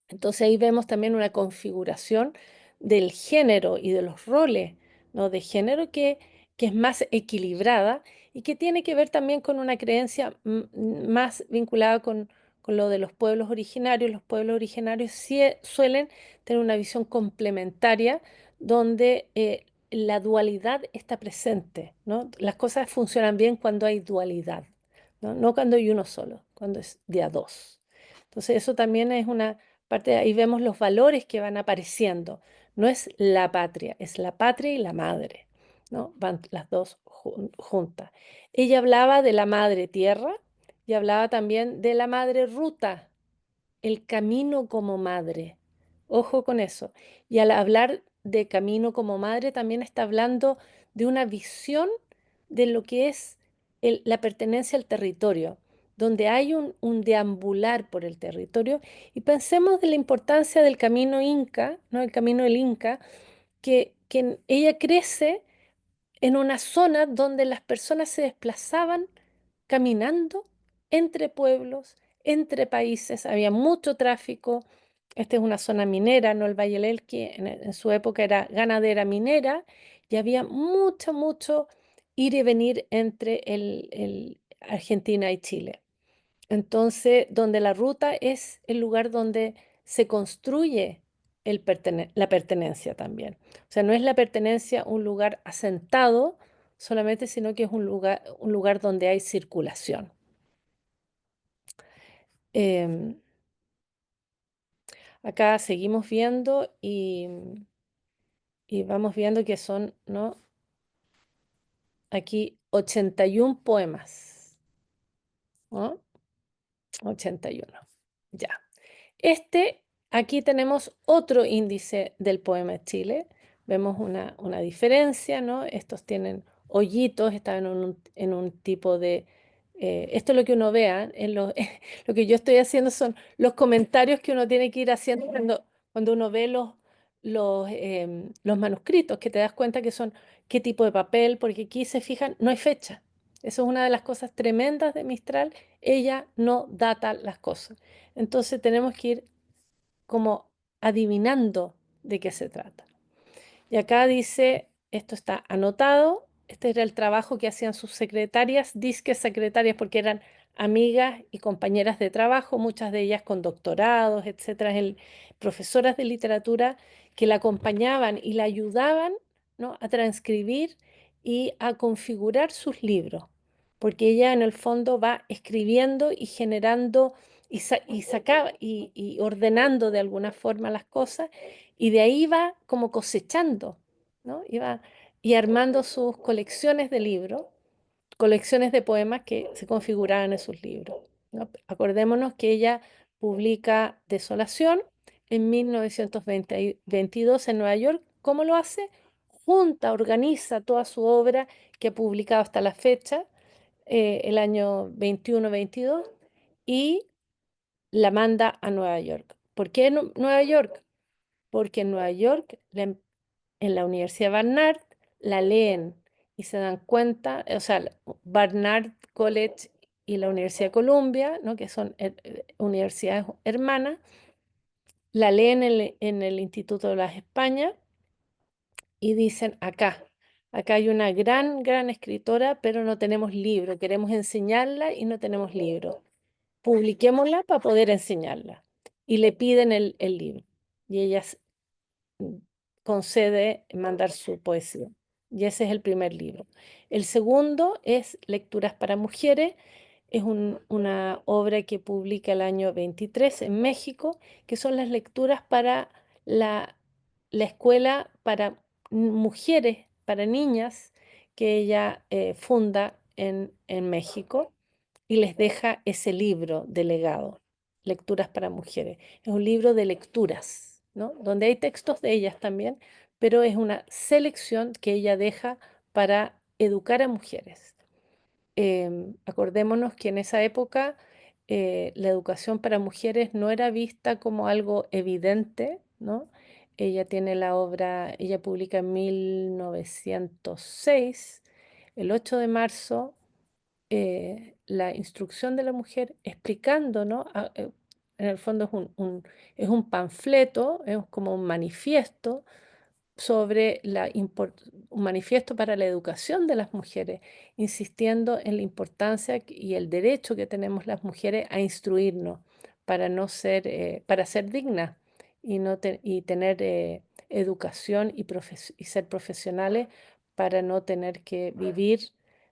Entonces ahí vemos también una configuración del género y de los roles, ¿no? De género que es más equilibrada y que tiene que ver también con una creencia más vinculada con lo de los pueblos originarios. Los pueblos originarios suelen tener una visión complementaria donde la dualidad está presente, ¿no? Las cosas funcionan bien cuando hay dualidad, ¿no? No cuando hay uno solo, cuando es de a dos. Entonces eso también es una parte de ahí vemos los valores que van apareciendo. No es la patria, es la patria y la madre, ¿no? Van las dos juntas. Ella hablaba de la madre tierra y hablaba también de la madre ruta. el camino como madre. Ojo con eso. Y al hablar de camino como madre, también está hablando de una visión de lo que es la pertenencia al territorio, donde hay un deambular por el territorio. Y pensemos de la importancia del camino inca, ¿no? El camino del Inca, que ella crece en una zona donde las personas se desplazaban caminando entre pueblos, entre países, había mucho tráfico. Esta es una zona minera, ¿no? El Valle del Elqui en su época era ganadera minera y había mucho ir y venir entre Argentina y Chile. Entonces, donde la ruta es el lugar donde se construye la pertenencia también. O sea, no es la pertenencia un lugar asentado solamente, sino que es un lugar donde hay circulación. Em, Acá seguimos viendo y vamos viendo que son, ¿no? Aquí 81 poemas, ¿no? 81. Ya. Aquí tenemos otro índice del poema de Chile. Vemos una diferencia, ¿no? Estos tienen hoyitos, están en un tipo de... esto es lo que uno vea, lo que yo estoy haciendo son los comentarios que uno tiene que ir haciendo cuando uno ve los manuscritos, que te das cuenta que son qué tipo de papel, porque aquí se fijan, no hay fecha. Eso es una de las cosas tremendas de Mistral, ella no data las cosas. Entonces tenemos que ir como adivinando de qué se trata. Y acá dice, esto está anotado, este era el trabajo que hacían sus secretarias, disque secretarias porque eran amigas y compañeras de trabajo, muchas de ellas con doctorados, etcétera, profesoras de literatura que la acompañaban y la ayudaban, ¿no? A transcribir y a configurar sus libros, porque ella en el fondo va escribiendo y generando y ordenando de alguna forma las cosas y de ahí va como cosechando, ¿no? Y armando sus colecciones de libros, colecciones de poemas que se configuraban en sus libros, ¿no? Acordémonos que ella publica Desolación en 1922 en Nueva York. ¿Cómo lo hace? Junta, organiza toda su obra que ha publicado hasta la fecha, el año 21-22, y la manda a Nueva York. ¿Por qué Nueva York? Porque en Nueva York, en la Universidad Barnard, la leen y se dan cuenta, o sea, Barnard College y la Universidad de Columbia, ¿no? Que son universidades hermanas, la leen en el Instituto de las Españas y dicen, acá hay una gran escritora, pero no tenemos libro, queremos enseñarla y no tenemos libro. Publiquémosla para poder enseñarla. Y le piden el libro. Y ellas mm, concede mandar su poesía. Y ese es el primer libro. El segundo es Lecturas para Mujeres. Es una obra que publica el año 23 en México, que son las lecturas para la escuela para mujeres, para niñas, que ella funda en México y les deja ese libro de legado, Lecturas para Mujeres. Es un libro de lecturas, ¿no? Donde hay textos de ellas también, pero es una selección que ella deja para educar a mujeres. Acordémonos que en esa época la educación para mujeres no era vista como algo evidente, ¿no? Ella tiene la obra, ella publica en 1906, el 8 de marzo, la instrucción de la mujer explicando, ¿no? En el fondo es un panfleto, es como un manifiesto sobre un manifiesto para la educación de las mujeres, insistiendo en la importancia y el derecho que tenemos las mujeres a instruirnos para no ser, para ser dignas y, no y tener educación y ser profesionales para no tener que vivir,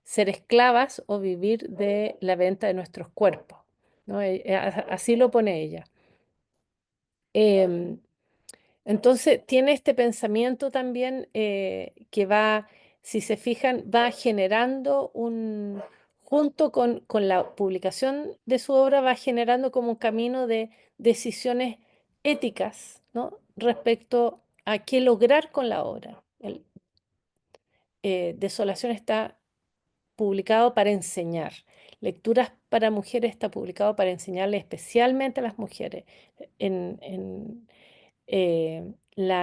ser esclavas o vivir de la venta de nuestros cuerpos, ¿no? Así lo pone ella. Em, entonces, tiene este pensamiento también que va, si se fijan, va generando junto con la publicación de su obra va generando como un camino de decisiones éticas, ¿no? Respecto a qué lograr con la obra. Desolación está publicado para enseñar. Lecturas para mujeres está publicado para enseñarle especialmente a las mujeres. El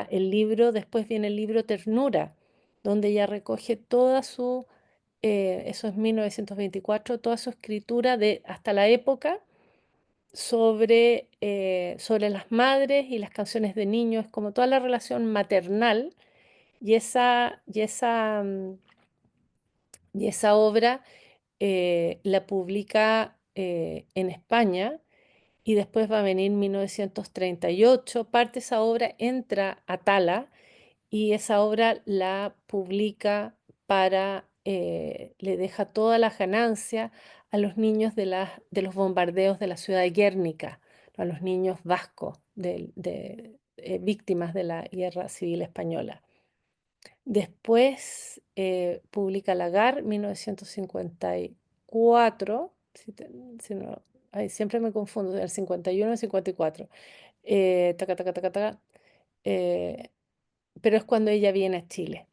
libro, después viene el libro Ternura, donde ella recoge toda su, eso es 1924, toda su escritura de hasta la época sobre las madres y las canciones de niños, como toda la relación maternal y esa obra la publica en España y después va a venir 1938, parte de esa obra entra a Tala y esa obra la publica le deja toda la ganancia a los niños de los bombardeos de la ciudad de Guernica, a los niños vascos víctimas de la Guerra Civil Española. Después publica Lagar, 1954, si no, ay, siempre me confundo, el 51 o el 54. Taca, taca, taca, taca, eh, pero es cuando ella viene a Chile.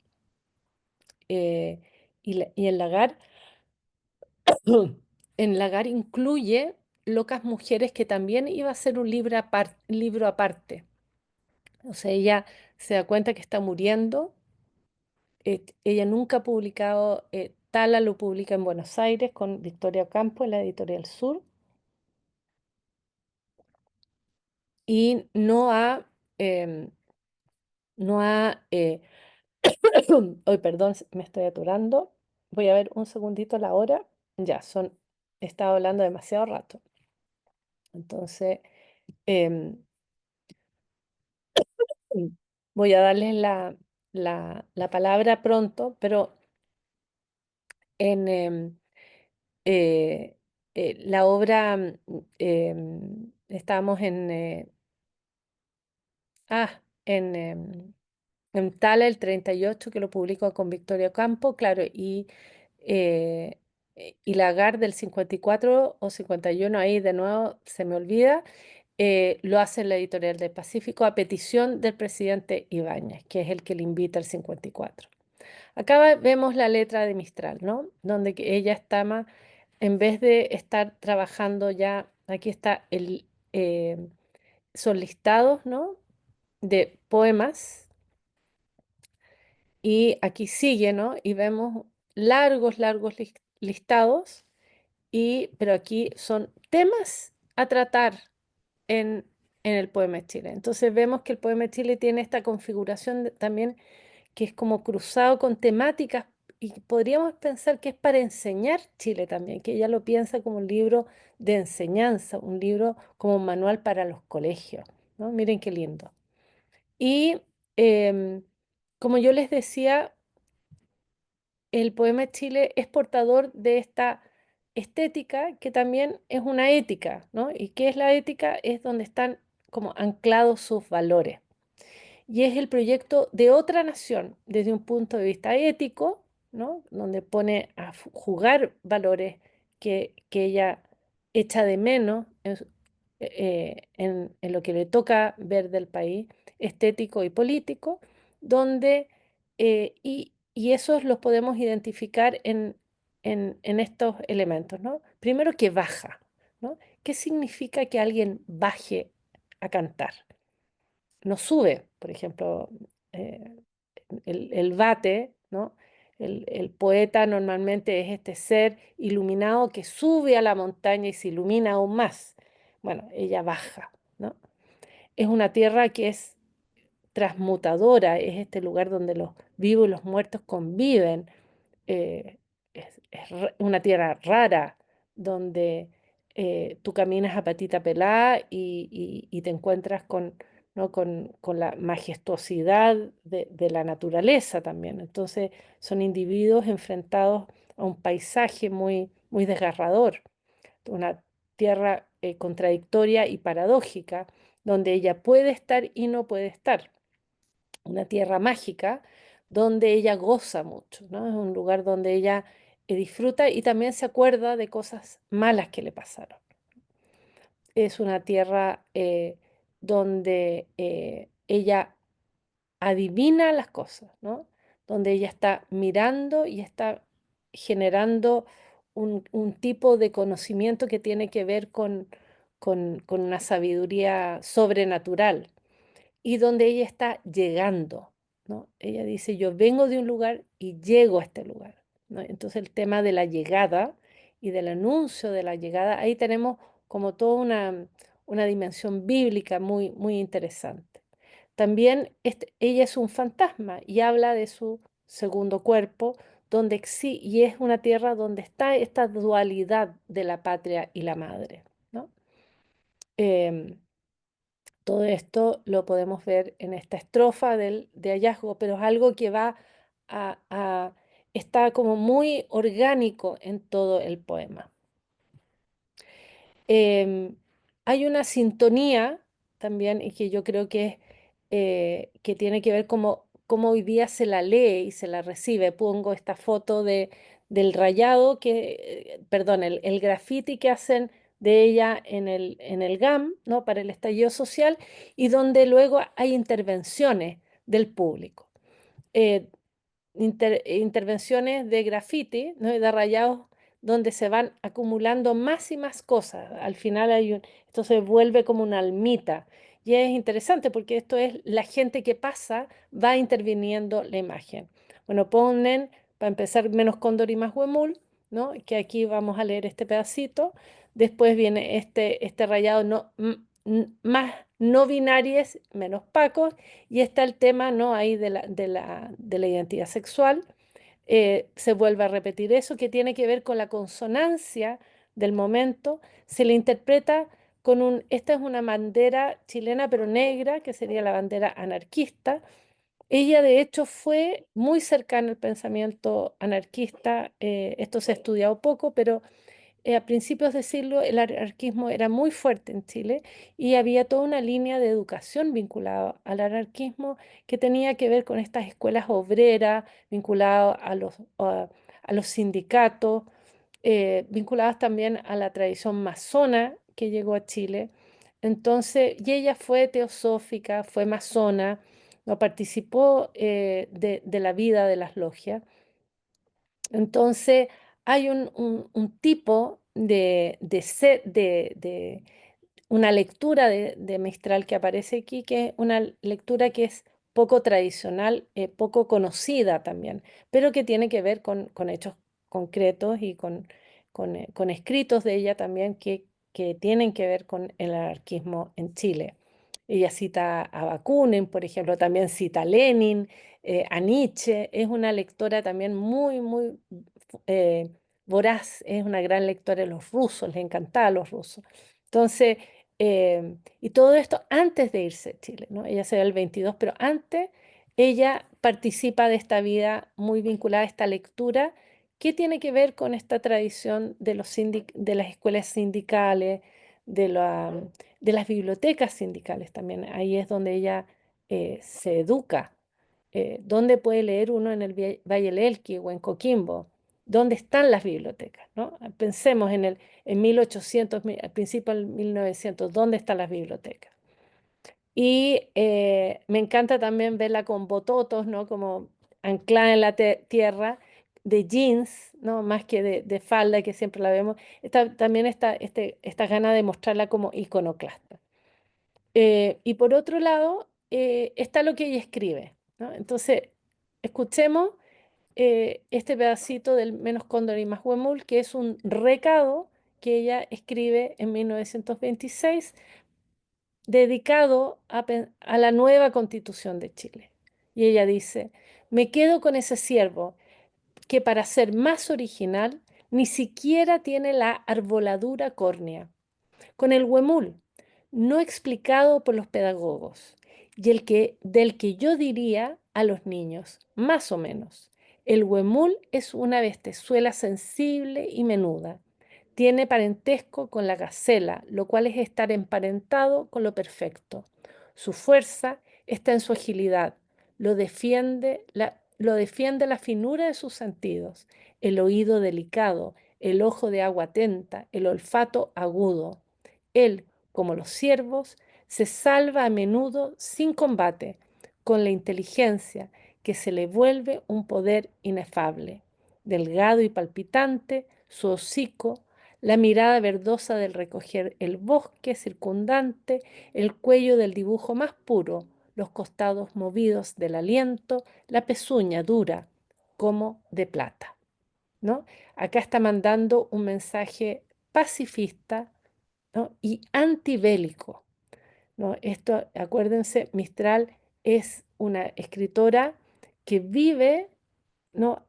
Y en Lagar, en Lagar incluye Locas Mujeres, que también iba a ser un libro aparte. O sea, ella se da cuenta que está muriendo. Ella nunca ha publicado, Tala lo publica en Buenos Aires con Victoria Ocampo, en la Editorial Sur, y em, no ha, hoy, perdón, me estoy aturando. Voy a ver un segundito la hora. Ya, he estado hablando demasiado rato. Entonces, em, voy a darles la palabra pronto, pero en eh, la obra, estamos ah, en Tala el 38, que lo publico con Victoria Campo, claro, y Lagar del 54 o 51, ahí de nuevo se me olvida, lo hace la editorial del Pacífico a petición del presidente Ibáñez, que es el que le invita al 54. Acá vemos la letra de Mistral, ¿no? Donde ella está más, en vez de estar trabajando ya, aquí está son listados, ¿no? De poemas y aquí sigue, ¿no? Y vemos largos, largos listados, pero aquí son temas a tratar en, en el poema de Chile. Entonces vemos que el poema de Chile tiene esta configuración también que es como cruzado con temáticas y podríamos pensar que es para enseñar Chile también, que ella lo piensa como un libro de enseñanza, un libro como un manual para los colegios, ¿no? Miren qué lindo. Y em, como yo les decía, el poema de Chile es portador de esta estética que también es una ética, ¿no? ¿Y qué es la ética? Es donde están como anclados sus valores. Y es el proyecto de otra nación desde un punto de vista ético, ¿no? Donde pone a jugar valores que ella echa de menos en lo que le toca ver del país, estético y político, donde, y esos los podemos identificar en estos elementos, ¿no? Primero que baja, ¿no? ¿Qué significa que alguien baje a cantar? No sube, por ejemplo, eh, el vate, ¿no? El poeta normalmente es este ser iluminado que sube a la montaña y se ilumina aún más. Bueno, ella baja, ¿no? Es una tierra que es transmutadora, es este lugar donde los vivos y los muertos conviven, es una tierra rara donde tú caminas a patita pelada y te encuentras ¿no? con la majestuosidad de la naturaleza también. Entonces son individuos enfrentados a un paisaje muy, muy desgarrador, una tierra contradictoria y paradójica, donde ella puede estar y no puede estar, una tierra mágica donde ella goza mucho, ¿no? Es un lugar donde ella disfruta y también se acuerda de cosas malas que le pasaron. Es una tierra donde ella adivina las cosas, ¿no? Donde ella está mirando y está generando un tipo de conocimiento que tiene que ver con una sabiduría sobrenatural y donde ella está llegando, ¿no? Ella dice, yo vengo de un lugar y llego a este lugar, ¿no? Entonces el tema de la llegada y del anuncio de la llegada, ahí tenemos como toda una dimensión bíblica muy, muy interesante. También ella es un fantasma y habla de su segundo cuerpo, y es una tierra donde está esta dualidad de la patria y la madre, ¿no? Em, Todo esto lo podemos ver en esta estrofa de hallazgo, pero es algo que está como muy orgánico en todo el poema. Em, Hay una sintonía también y que yo creo que tiene que ver cómo hoy día se la lee y se la recibe. Pongo esta foto del rayado, perdón, el grafiti que hacen de ella en el GAM, ¿no? Para el estallido social y donde luego hay intervenciones del público. Eh, Intervenciones de graffiti, ¿no? Y de rayados donde se van acumulando más y más cosas. Al final esto se vuelve como una almita. Y es interesante porque esto es la gente que pasa, va interviniendo la imagen. Bueno, ponen, para empezar, menos cóndor y más huemul, ¿no? Que aquí vamos a leer este pedacito. Después viene este rayado más no binarios, menos pacos, y está el tema, ¿no? Ahí de la identidad sexual. Se vuelve a repetir eso, que tiene que ver con la consonancia del momento. Se le interpreta esta es una bandera chilena, pero negra, que sería la bandera anarquista. Ella, de hecho, fue muy cercana al pensamiento anarquista. Esto se ha estudiado poco, pero a principios de siglo el anarquismo era muy fuerte en Chile y había toda una línea de educación vinculada al anarquismo que tenía que ver con estas escuelas obreras, vinculadas a los sindicatos, vinculadas también a la tradición masona que llegó a Chile. Entonces, y ella fue teosófica, fue masona, no participó de la vida de las logias. Entonces, hay un tipo de una lectura de Mistral que aparece aquí, que es una lectura que es poco tradicional, poco conocida también, pero que tiene que ver con hechos concretos y con escritos de ella también que tienen que ver con el anarquismo en Chile. Ella cita a Bakunin, por ejemplo, también cita a Lenin, a Nietzsche. Es una lectora también muy, muy eh, voraz, es una gran lectora de los rusos, le encantaba a los rusos. Entonces, y todo esto antes de irse a Chile, ¿no? Ella se va el 22, pero antes ella participa de esta vida muy vinculada a esta lectura que tiene que ver con esta tradición de las escuelas sindicales, de, la- de las bibliotecas sindicales también. Ahí es donde ella se educa. ¿Dónde puede leer uno en el Valle del Elqui o en Coquimbo? ¿Dónde están las bibliotecas? ¿No? Pensemos en 1800, al principio del 1900, ¿dónde están las bibliotecas? Y me encanta también verla con bototos, ¿no? Como anclada en la tierra, de jeans, ¿no? Más que de falda, que siempre la vemos. También esta gana de mostrarla como iconoclasta. Y por otro lado, está lo que ella escribe, ¿no? Entonces, escuchemos este pedacito del Menos cóndor y más huemul, que es un recado que ella escribe en 1926 dedicado a la nueva Constitución de Chile. Y ella dice, me quedo con ese siervo que para ser más original ni siquiera tiene la arboladura córnea, con el huemul, no explicado por los pedagogos, y del que yo diría a los niños, más o menos. El huemul es una bestezuela sensible y menuda. Tiene parentesco con la gacela, lo cual es estar emparentado con lo perfecto. Su fuerza está en su agilidad. Lo defiende lo defiende la finura de sus sentidos, el oído delicado, el ojo de agua atenta, el olfato agudo. Él, como los ciervos, se salva a menudo sin combate, con la inteligencia que se le vuelve un poder inefable. Delgado y palpitante, su hocico, la mirada verdosa del recoger el bosque circundante, el cuello del dibujo más puro, los costados movidos del aliento, la pezuña dura como de plata, ¿no? Acá está mandando un mensaje pacifista, ¿no? Y antibélico, ¿no? Esto, acuérdense, Mistral es una escritora que vive, ¿no?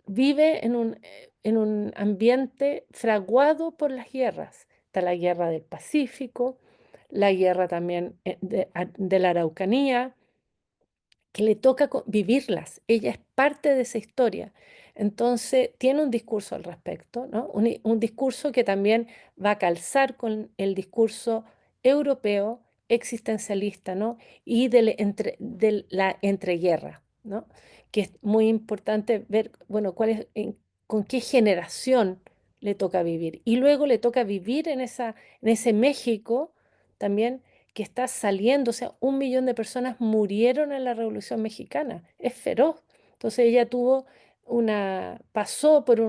Vive en un ambiente fraguado por las guerras. Está la guerra del Pacífico, la guerra también de la Araucanía, que le toca vivirlas. Ella es parte de esa historia. Entonces, tiene un discurso al respecto, ¿no? Un discurso que también va a calzar con el discurso europeo existencialista, ¿no? Y de la entreguerra, ¿no? Que es muy importante ver, bueno, con qué generación le toca vivir. Y luego le toca vivir en ese México también que está saliendo, o sea, 1 millón de personas murieron en la Revolución Mexicana, es feroz. Entonces ella pasó por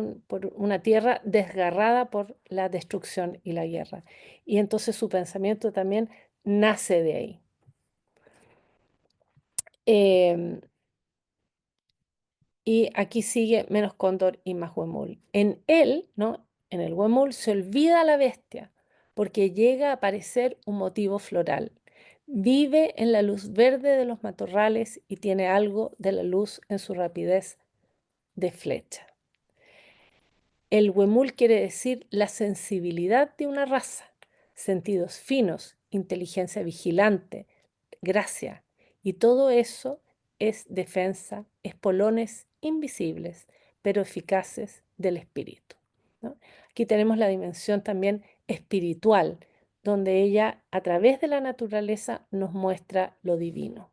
una tierra desgarrada por la destrucción y la guerra. Y entonces su pensamiento también nace de ahí. Em, y aquí sigue menos cóndor y más huemul. En él, ¿no? En el huemul se olvida la bestia porque llega a aparecer un motivo floral. Vive en la luz verde de los matorrales y tiene algo de la luz en su rapidez de flecha. El huemul quiere decir la sensibilidad de una raza, sentidos finos, inteligencia vigilante, gracia. Y todo eso es defensa, espolones invisibles, pero eficaces del espíritu, ¿no? Aquí tenemos la dimensión también espiritual, donde ella a través de la naturaleza nos muestra lo divino.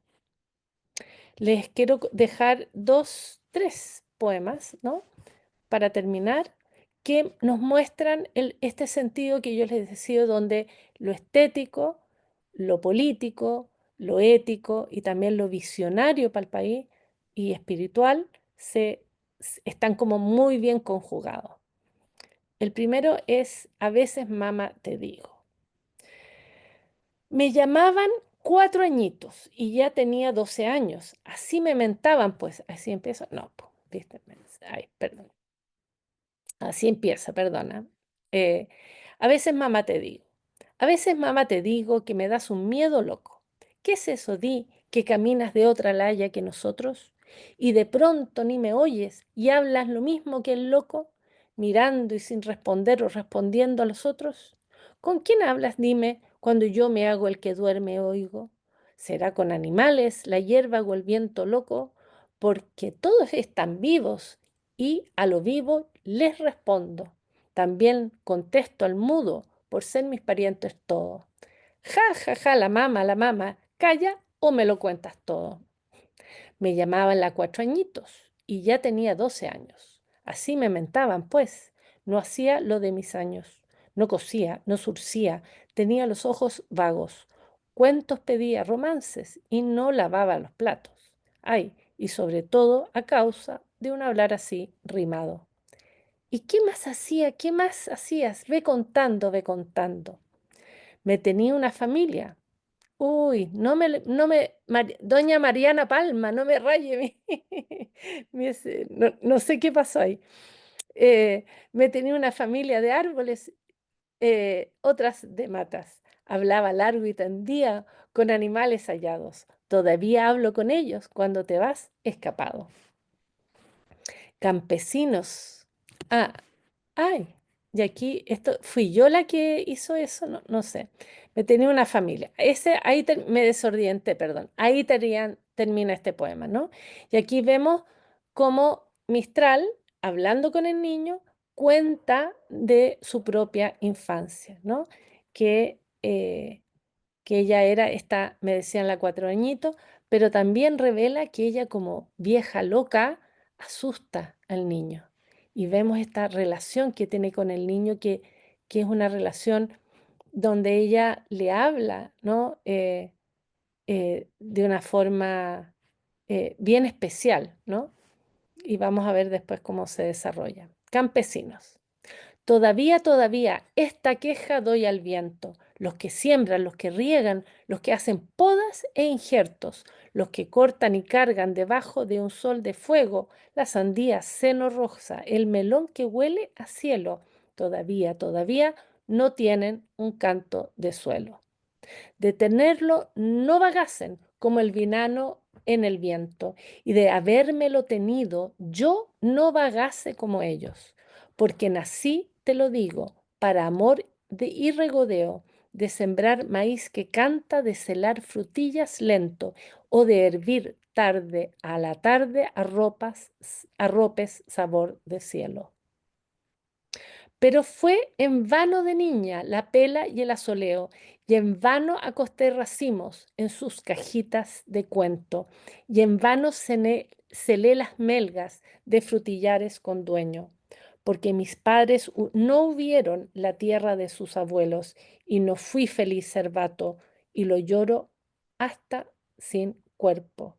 Les quiero dejar 3 poemas, ¿no? Para terminar, que nos muestran este sentido que yo les decía, donde lo estético, lo político, lo ético y también lo visionario para el país y espiritual están como muy bien conjugados. El primero es, a veces mamá te digo. Me llamaban 4 añitos y ya tenía 12 años. Así me mentaban, pues, así empiezo. No, pues, viste, ay, perdón. Así empieza, perdona. Eh, a veces mamá te digo, a veces mamá te digo que me das un miedo loco. ¿Qué es eso, di, que caminas de otra laya que nosotros? Y de pronto ni me oyes y hablas lo mismo que el loco, mirando y sin responder o respondiendo a los otros. ¿Con quién hablas, dime, cuando yo me hago el que duerme oigo? ¿Será con animales, la hierba o el viento loco? Porque todos están vivos y a lo vivo les respondo. También contesto al mudo por ser mis parientes todos. Ja, ja, ja, la mamá, calla o me lo cuentas todo. Me llamaban la 4 añitos y ya tenía 12 años. Así me mentaban, pues. No hacía lo de mis años. No cosía, no surcía, tenía los ojos vagos. Cuentos pedía, romances y no lavaba los platos. Ay, y sobre todo a causa de un hablar así rimado. ¿Y qué más hacía? ¿Qué más hacías? Ve contando, ve contando. Me tenía una familia. Uy, doña Mariana Palma, no me raye, no sé qué pasó ahí. Me tenía una familia de árboles, otras de matas. Hablaba largo y tendía con animales hallados. Todavía hablo con ellos cuando te vas escapado. Campesinos. Ah, ay, y aquí esto, ¿fui yo la que hizo eso? No, no sé. Me tenía una familia. Me desorienté, perdón. Ahí termina este poema, ¿no? Y aquí vemos cómo Mistral, hablando con el niño, cuenta de su propia infancia, ¿no? Que, eh, que ella me decían la 4 añitos, pero también revela que ella como vieja loca asusta al niño. Y vemos esta relación que tiene con el niño, que es una relación donde ella le habla, ¿no? De una forma bien especial, ¿no? Y vamos a ver después cómo se desarrolla. Campesinos. Todavía, todavía, esta queja doy al viento. Los que siembran, los que riegan, los que hacen podas e injertos, los que cortan y cargan debajo de un sol de fuego, la sandía seno rosa, el melón que huele a cielo, todavía, todavía no tienen un canto de suelo. De tenerlo no vagasen como el vinano en el viento, y de habérmelo tenido yo no vagase como ellos, porque nací, te lo digo, para amor y regodeo, de sembrar maíz que canta, de celar frutillas lento, o de hervir tarde a la tarde arropes sabor de cielo. Pero fue en vano de niña la pela y el asoleo, y en vano acosté racimos en sus cajitas de cuento, y en vano celé las melgas de frutillares con dueño, porque mis padres no hubieron la tierra de sus abuelos, y no fui feliz cervato, y lo lloro hasta sin cuerpo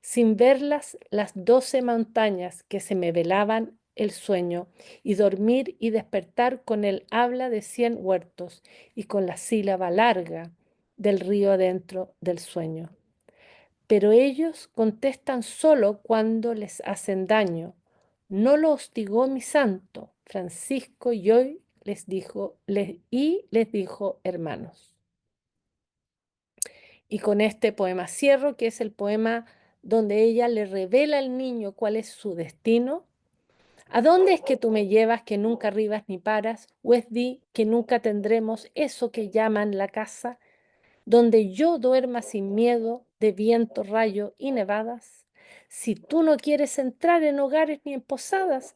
sin verlas las 12 montañas que se me velaban el sueño, y dormir y despertar con el habla de 100 huertos y con la sílaba larga del río adentro del sueño. Pero ellos contestan solo cuando les hacen daño. No lo hostigó mi santo Francisco y hoy les dijo hermanos. Y con este poema cierro, que es el poema donde ella le revela al niño cuál es su destino. ¿A dónde es que tú me llevas que nunca arribas ni paras? ¿O es di que nunca tendremos eso que llaman la casa, donde yo duerma sin miedo de viento, rayo y nevadas? Si tú no quieres entrar en hogares ni en posadas,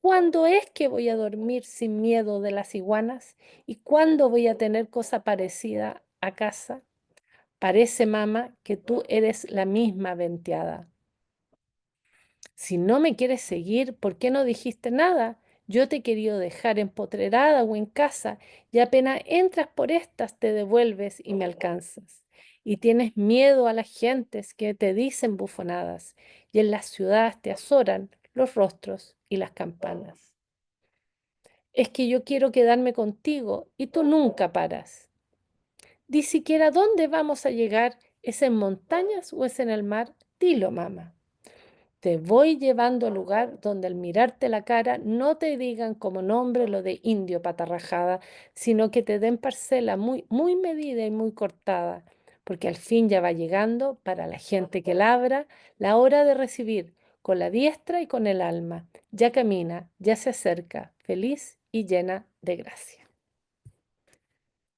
¿cuándo es que voy a dormir sin miedo de las iguanas? ¿Y cuándo voy a tener cosa parecida a casa? Parece, mamá, que tú eres la misma venteada. Si no me quieres seguir, ¿por qué no dijiste nada? Yo te he querido dejar empotrerada o en casa, y apenas entras por estas te devuelves y me alcanzas. Y tienes miedo a las gentes que te dicen bufonadas, y en las ciudades te azoran los rostros y las campanas. Es que yo quiero quedarme contigo y tú nunca paras. Di siquiera dónde vamos a llegar, ¿es en montañas o es en el mar? Dilo, mamá. Te voy llevando al lugar donde al mirarte la cara no te digan como nombre lo de indio patarrajada, sino que te den parcela muy, muy medida y muy cortada, porque al fin ya va llegando para la gente que labra la hora de recibir con la diestra y con el alma. Ya camina, ya se acerca, feliz y llena de gracia.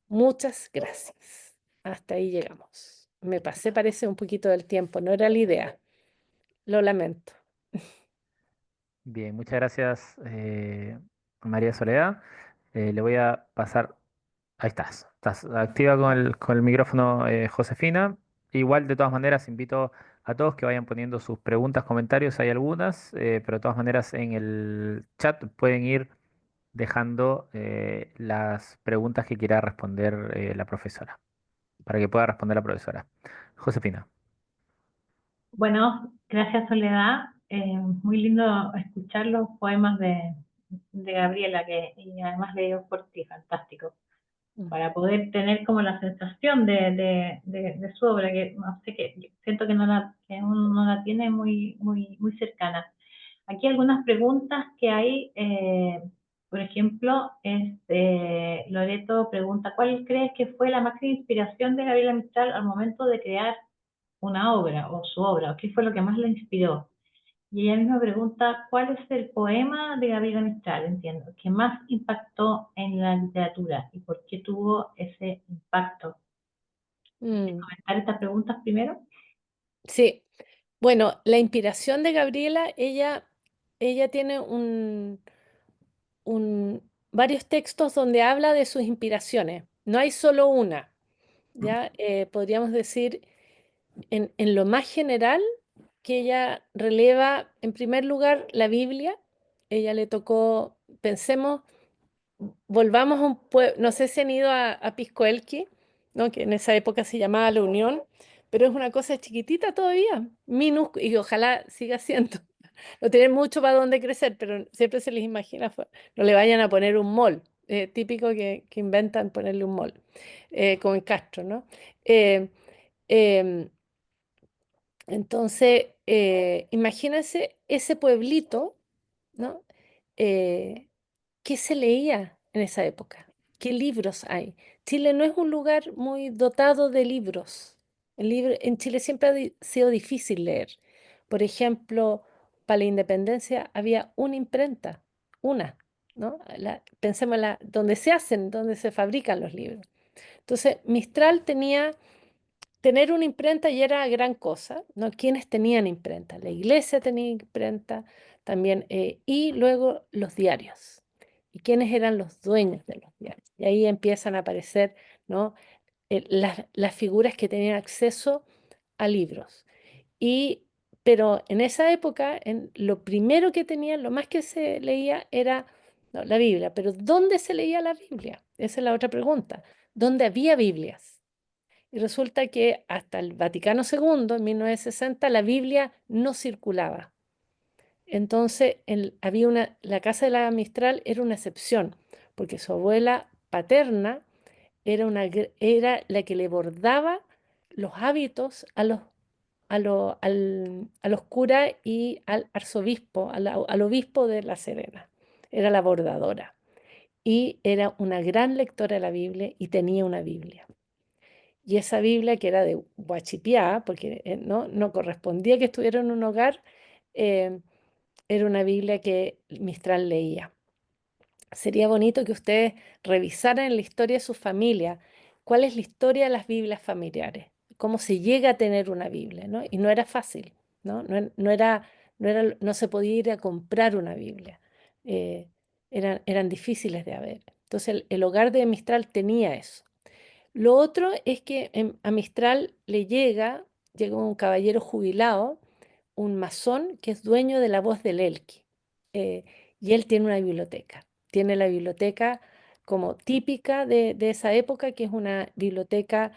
Muchas gracias. Hasta ahí llegamos. Me pasé, parece, un poquito del tiempo, no era la idea. Lo lamento. Bien, muchas gracias, María Soledad. Le voy a pasar. Ahí estás. Estás activa con el micrófono, Josefina. Igual, de todas maneras, invito a todos que vayan poniendo sus preguntas, comentarios. Hay algunas, pero de todas maneras en el chat pueden ir dejando las preguntas que quiera responder la profesora, para que pueda responder la profesora. Josefina. Bueno, gracias Soledad. Muy lindo escuchar los poemas de Gabriela, que y además leídos por ti, fantástico. Mm. Para poder tener como la sensación de su obra, que no sé, que siento que uno no la tiene muy cercana. Aquí algunas preguntas que hay, por ejemplo, Loreto pregunta, ¿cuál crees que fue la máxima inspiración de Gabriela Mistral al momento de crear una obra o su obra? ¿O qué fue lo que más la inspiró? Y ella misma pregunta, ¿cuál es el poema de Gabriela Mistral, entiendo, que más impactó en la literatura y por qué tuvo ese impacto? Mm, ¿Comentar estas preguntas primero? sí, bueno, la inspiración de Gabriela, ella tiene varios textos donde habla de sus inspiraciones. No hay solo una, ¿ya? Podríamos decir en lo más general, que ella releva, en primer lugar, la Biblia. Ella le tocó, pensemos, volvamos a un pueblo, no sé si han ido a Pisco Elqui, ¿no? Que en esa época se llamaba La Unión, pero es una cosa chiquitita todavía, minúscula, y ojalá siga siendo. No tienen mucho para dónde crecer, pero siempre se les imagina, no le vayan a poner un mall, típico que inventan ponerle un mall, como en Castro, ¿no? Eh, em, entonces, imagínense ese pueblito, ¿no? Eh, ¿Qué se leía en esa época? ¿Qué libros hay? Chile no es un lugar muy dotado de libros. En Chile siempre sido difícil leer. Por ejemplo, para la independencia había una imprenta, una, ¿no? Pensemos donde se hacen, donde se fabrican los libros. Entonces, Mistral tener una imprenta ya era gran cosa, ¿no? ¿Quiénes tenían imprenta? La iglesia tenía imprenta también, y luego los diarios. ¿Y quiénes eran los dueños de los diarios? Y ahí empiezan a aparecer, ¿no? Las figuras que tenían acceso a libros. Y, pero en esa época, lo primero que tenían, lo más que se leía era, no, la Biblia. Pero ¿dónde se leía la Biblia? Esa es la otra pregunta. ¿Dónde había Biblias? Y resulta que hasta el Vaticano II, en 1960, la Biblia no circulaba. Entonces, la casa de la Mistral era una excepción, porque su abuela paterna era la que le bordaba los hábitos a los curas y al arzobispo, al obispo de La Serena. Era la bordadora. Y era una gran lectora de la Biblia y tenía una Biblia. Y esa Biblia, que era de Huachipiá, porque no correspondía que estuviera en un hogar, eh, era una Biblia que Mistral leía. Sería bonito que ustedes revisaran en la historia de su familia cuál es la historia de las Biblias familiares, cómo se llega a tener una Biblia, ¿no? Y no era fácil, ¿no? No se podía ir a comprar una Biblia. eh, eran difíciles de haber. Entonces el hogar de Mistral tenía eso. Lo otro es que a Mistral llega un caballero jubilado, un masón que es dueño de La Voz del Elqui, eh, y él tiene una biblioteca. Tiene la biblioteca como típica de esa época, que es una biblioteca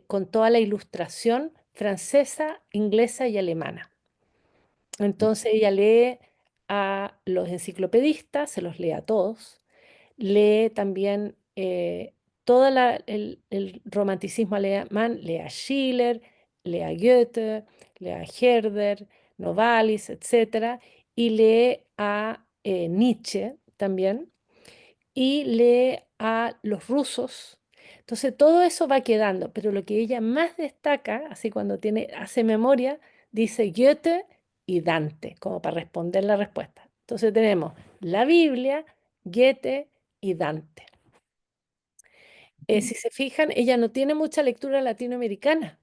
con toda la ilustración francesa, inglesa y alemana. Entonces ella lee a los enciclopedistas, se los lee a todos, lee también todo el romanticismo alemán, lee a Schiller, lee a Goethe, lee a Herder, Novalis, etcétera, y lee a Nietzsche también, y lee a los rusos. Entonces todo eso va quedando, pero lo que ella más destaca, así cuando hace memoria, dice Goethe y Dante, como para responder la respuesta. Entonces tenemos la Biblia, Goethe y Dante. Si se fijan, ella no tiene mucha lectura latinoamericana,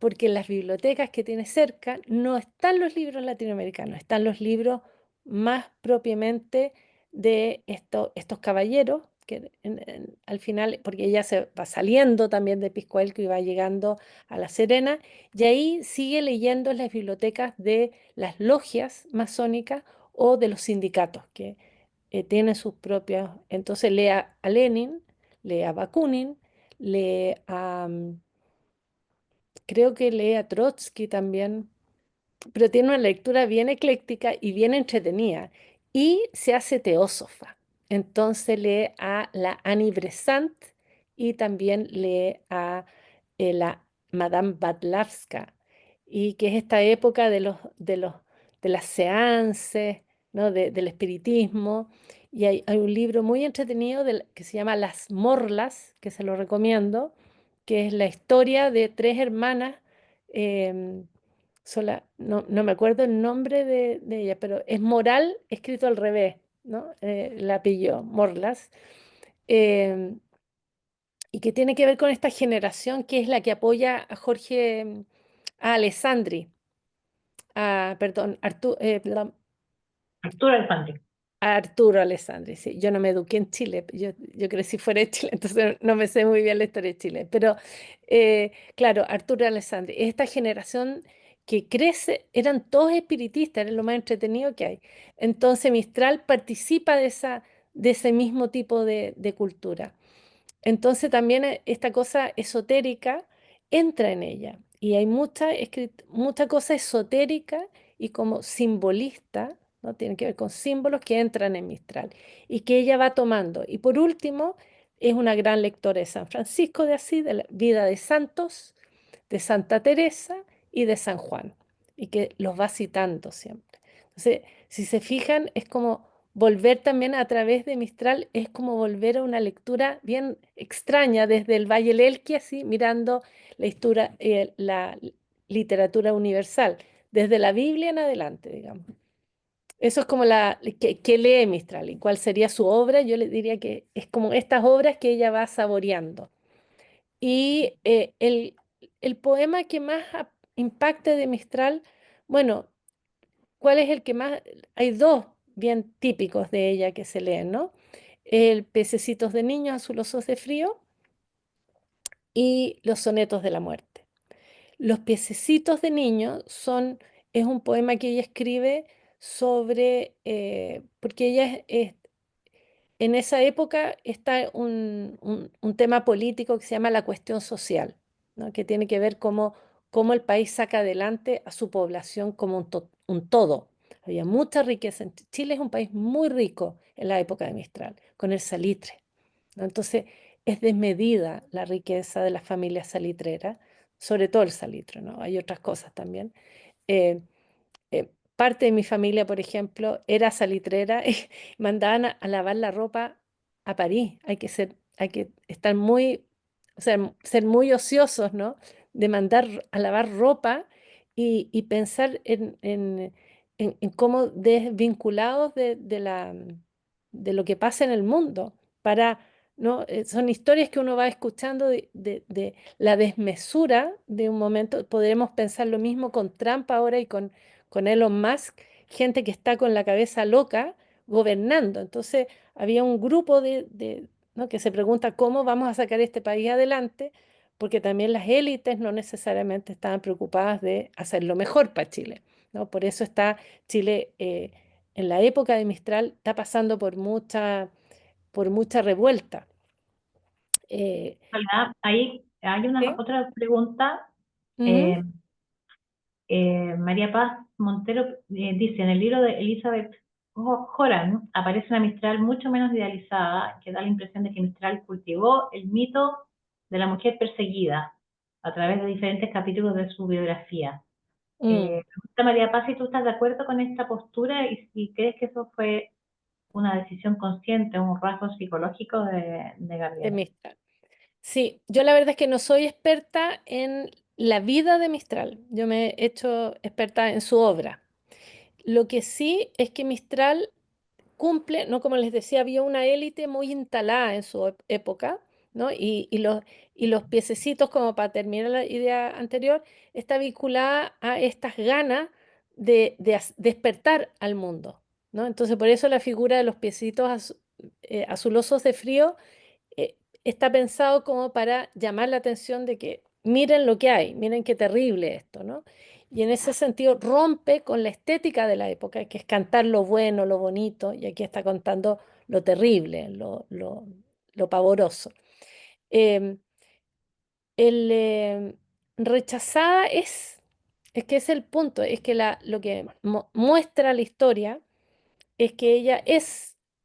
porque en las bibliotecas que tiene cerca no están los libros latinoamericanos, están los libros más propiamente de estos caballeros, que al final, porque ella se va saliendo también de Piscoelco y va llegando a La Serena, y ahí sigue leyendo en las bibliotecas de las logias masónicas o de los sindicatos, que tienen sus propios, entonces lee a Lenin, lee a Bakunin, lee a, creo que lee a Trotsky también, pero tiene una lectura bien ecléctica y bien entretenida. Y se hace teósofa. Entonces lee a la Annie Besant y también lee a la Madame Badlavska, y que es esta época de las seances, ¿no? Del espiritismo. Y hay un libro muy entretenido que se llama Las Morlas, que se lo recomiendo, que es la historia de tres hermanas. em, no me acuerdo el nombre de ella, pero es Moral escrito al revés, ¿no? La apellido, Morlas, em, y que tiene que ver con esta generación que es la que apoya a Jorge, a Alessandri, perdón, Arturo Alfante. A Arturo Alessandri, sí. Yo no me eduqué en Chile, yo crecí fuera de Chile, entonces no me sé muy bien la historia de Chile. Pero claro, Arturo Alessandri, esta generación que crece, eran todos espiritistas, era lo más entretenido que hay. Entonces Mistral participa de ese mismo tipo de cultura. Entonces también esta cosa esotérica entra en ella y hay mucha cosa esotérica y como simbolista, ¿no? Tiene que ver con símbolos que entran en Mistral y que ella va tomando. Y por último, es una gran lectora de San Francisco de Asís, de la vida de santos, de Santa Teresa y de San Juan, y que los va citando siempre. Entonces, si se fijan, es como volver también a través de Mistral, es como volver a una lectura bien extraña desde el Valle del Elqui, así mirando la literatura universal, desde la Biblia en adelante, digamos. Eso es como que lee Mistral y cuál sería su obra. Yo le diría que es como estas obras que ella va saboreando. Y el poema que más impacte de Mistral, bueno, ¿cuál es el que más? Hay dos bien típicos de ella que se leen, ¿no? El Pececitos de niños azulosos de frío y Los sonetos de la muerte. Los Pececitos de niños es un poema que ella escribe sobre, porque ella en esa época está un tema político que se llama la cuestión social, ¿no? Que tiene que ver cómo el país saca adelante a su población como un todo. Había mucha riqueza. Chile es un país muy rico en la época de Mistral, con el salitre, ¿no? Entonces, es desmedida la riqueza de las familias salitreras, sobre todo el salitre, ¿no? Hay otras cosas también. Eh, Parte de mi familia, por ejemplo, era salitrera y mandaban a lavar la ropa a París. Hay que estar muy, o sea, ser muy ociosos, ¿no? De mandar a lavar ropa y pensar en cómo desvinculados de lo que pasa en el mundo para, ¿no? Son historias que uno va escuchando de la desmesura de un momento. Podremos pensar lo mismo con Trump ahora y con Elon Musk, gente que está con la cabeza loca gobernando. Entonces, había un grupo ¿no? que se pregunta cómo vamos a sacar este país adelante, porque también las élites no necesariamente estaban preocupadas de hacerlo mejor para Chile, ¿no? Por eso está Chile en la época de Mistral, está pasando por mucha revuelta. Soledad, ahí hay una ¿Sí? otra pregunta. Ujú. eh, María Paz Montero dice, en el libro de Elizabeth Horan aparece una Mistral mucho menos idealizada, que da la impresión de que Mistral cultivó el mito de la mujer perseguida a través de diferentes capítulos de su biografía. Mm. Pregunta María Paz si tú estás de acuerdo con esta postura y si crees que eso fue una decisión consciente, un rasgo psicológico de De Gabriela. Mistral. Sí, yo la verdad es que no soy experta en la vida de Mistral. Yo me he hecho experta en su obra. Lo que sí es que Mistral cumple, ¿no? Como les decía, había una élite muy instalada en su época, ¿no? Y los piececitos, como para terminar la idea anterior, está vinculada a estas ganas de despertar al mundo, ¿no? Entonces, por eso la figura de los piecitos azulosos de frío está pensado como para llamar la atención de que miren lo que hay, miren qué terrible esto, ¿no? Y en ese sentido rompe con la estética de la época, que es cantar lo bueno, lo bonito, y aquí está contando lo terrible, lo pavoroso. Em, Rechazada es que es el punto, es que lo que muestra la historia es que ella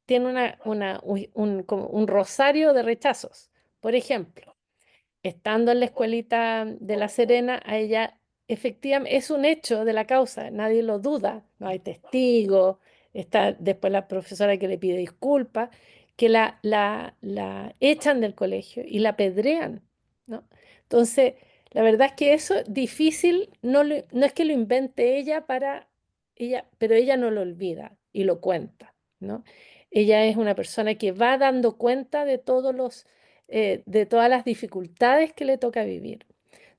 tiene como un rosario de rechazos. Por ejemplo, estando en la escuelita de La Serena, a ella efectivamente es un hecho de la causa, nadie lo duda, no hay testigos, está después la profesora que le pide disculpas, que la echan del colegio y la apedrean, ¿no? Entonces, la verdad es que eso es difícil, no es que lo invente ella para ella, pero ella no lo olvida y lo cuenta, ¿no? Ella es una persona que va dando cuenta de todas las dificultades que le toca vivir.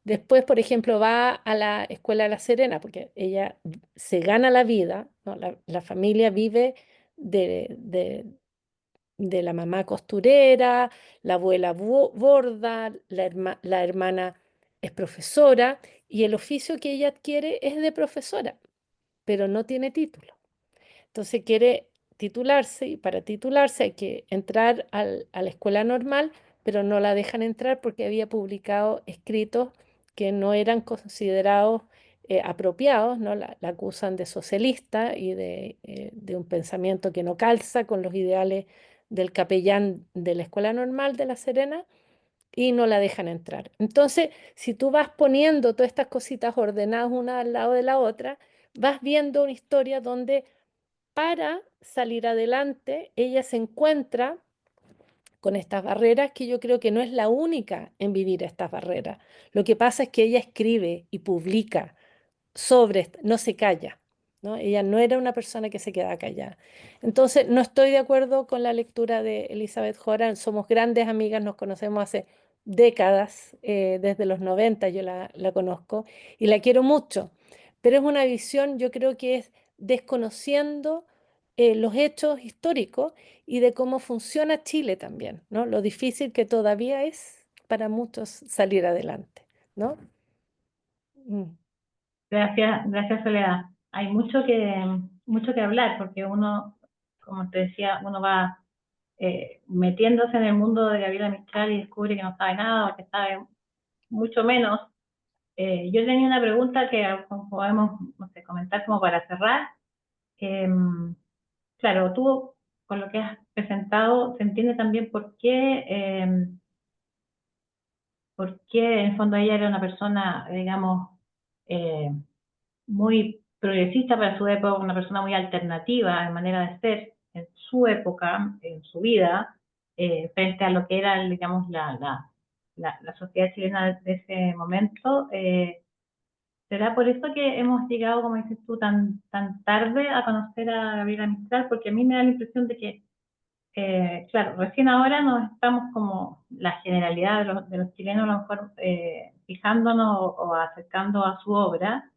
Después, por ejemplo, va a la escuela de La Serena, porque ella se gana la vida, ¿no? La familia vive de, de- de la mamá costurera, la abuela borda, la hermana es profesora y el oficio que ella adquiere es de profesora, pero no tiene título. Entonces quiere titularse y para titularse hay que entrar a la escuela normal, pero no la dejan entrar porque había publicado escritos que no eran considerados apropiados, ¿no? La acusan de socialista y de un pensamiento que no calza con los ideales del capellán de la escuela normal de La Serena y no la dejan entrar. Entonces, si tú vas poniendo todas estas cositas ordenadas una al lado de la otra, vas viendo una historia donde para salir adelante, ella se encuentra con estas barreras que yo creo que no es la única en vivir estas barreras. Lo que pasa es que ella escribe y publica no se calla, ¿no? Ella no era una persona que se quedaba callada. Entonces, no estoy de acuerdo con la lectura de Elizabeth Horan. Somos grandes amigas, nos conocemos hace décadas, desde los 90 yo la conozco y la quiero mucho, pero es una visión, yo creo que es desconociendo los hechos históricos y de cómo funciona Chile también, ¿no? Lo difícil que todavía es para muchos salir adelante, ¿no? Mm. Gracias Soledad. Hay mucho que hablar porque uno, como te decía, uno va metiéndose en el mundo de Gabriela Mistral y descubre que no sabe nada o que sabe mucho menos. Yo tenía una pregunta que podemos, no sé, comentar como para cerrar. Eh, claro, tú con lo que has presentado se entiende también por qué en el fondo ella era una persona, digamos, eh, muy progresista para su época, una persona muy alternativa en manera de ser en su época, en su vida, frente a lo que era, digamos, la sociedad chilena de ese momento. ¿Será por eso que hemos llegado, como dices tú, tan tarde a conocer a Gabriela Mistral? Porque a mí me da la impresión de que, claro, recién ahora nos estamos como la generalidad de los chilenos a lo mejor fijándonos o acercando a su obra,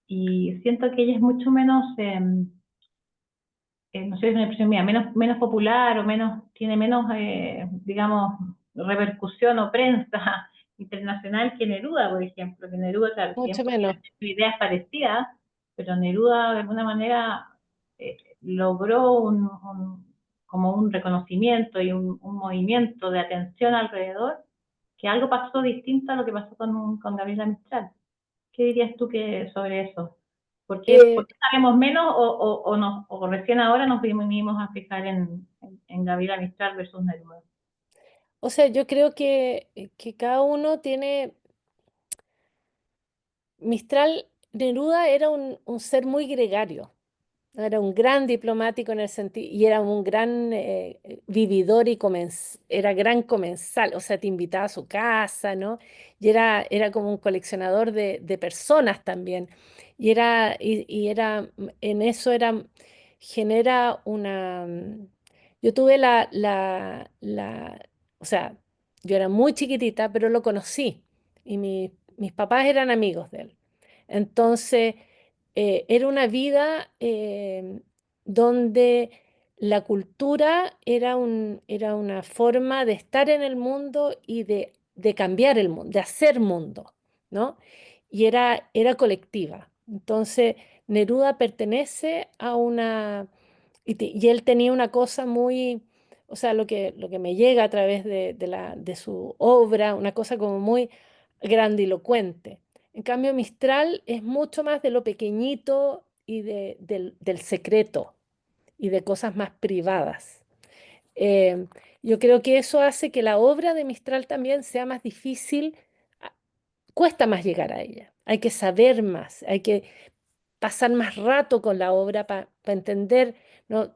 y siento que ella es mucho menos, no sé, es una expresión mía, menos popular o tiene menos, digamos, repercusión o prensa internacional que Neruda, por ejemplo, que Neruda, claro, Mucho siempre menos. tiene ideas parecidas, pero Neruda de alguna manera logró como un reconocimiento y un movimiento de atención alrededor, que algo pasó distinto a lo que pasó con Gabriela Mistral. ¿Qué dirías tú sobre eso? Eh, ¿Por qué sabemos menos o recién ahora nos vinimos a fijar en Gabriela Mistral versus Neruda? o sea, yo creo que cada uno tiene... Mistral, Neruda era un ser muy gregario. Era un gran diplomático en el sentido, y era un gran vividor y era gran comensal, o sea, te invitaba a su casa, ¿no? Y era como un coleccionador de personas también. En eso genera yo tuve o sea, yo era muy chiquitita, pero lo conocí y mis papás eran amigos de él. Entonces, era una vida donde la cultura era una forma de estar en el mundo y de cambiar el mundo, de hacer mundo, ¿no? Y era colectiva. Entonces, Neruda pertenece a una... Y él tenía una cosa muy, o sea, lo que me llega a través de su obra, una cosa como muy grandilocuente. En cambio, Mistral es mucho más de lo pequeñito y del secreto y de cosas más privadas. Eh, yo creo que eso hace que la obra de Mistral también sea más difícil, a- cuesta más llegar a ella. Hay que saber más, hay que pasar más rato con la obra para entender, ¿no?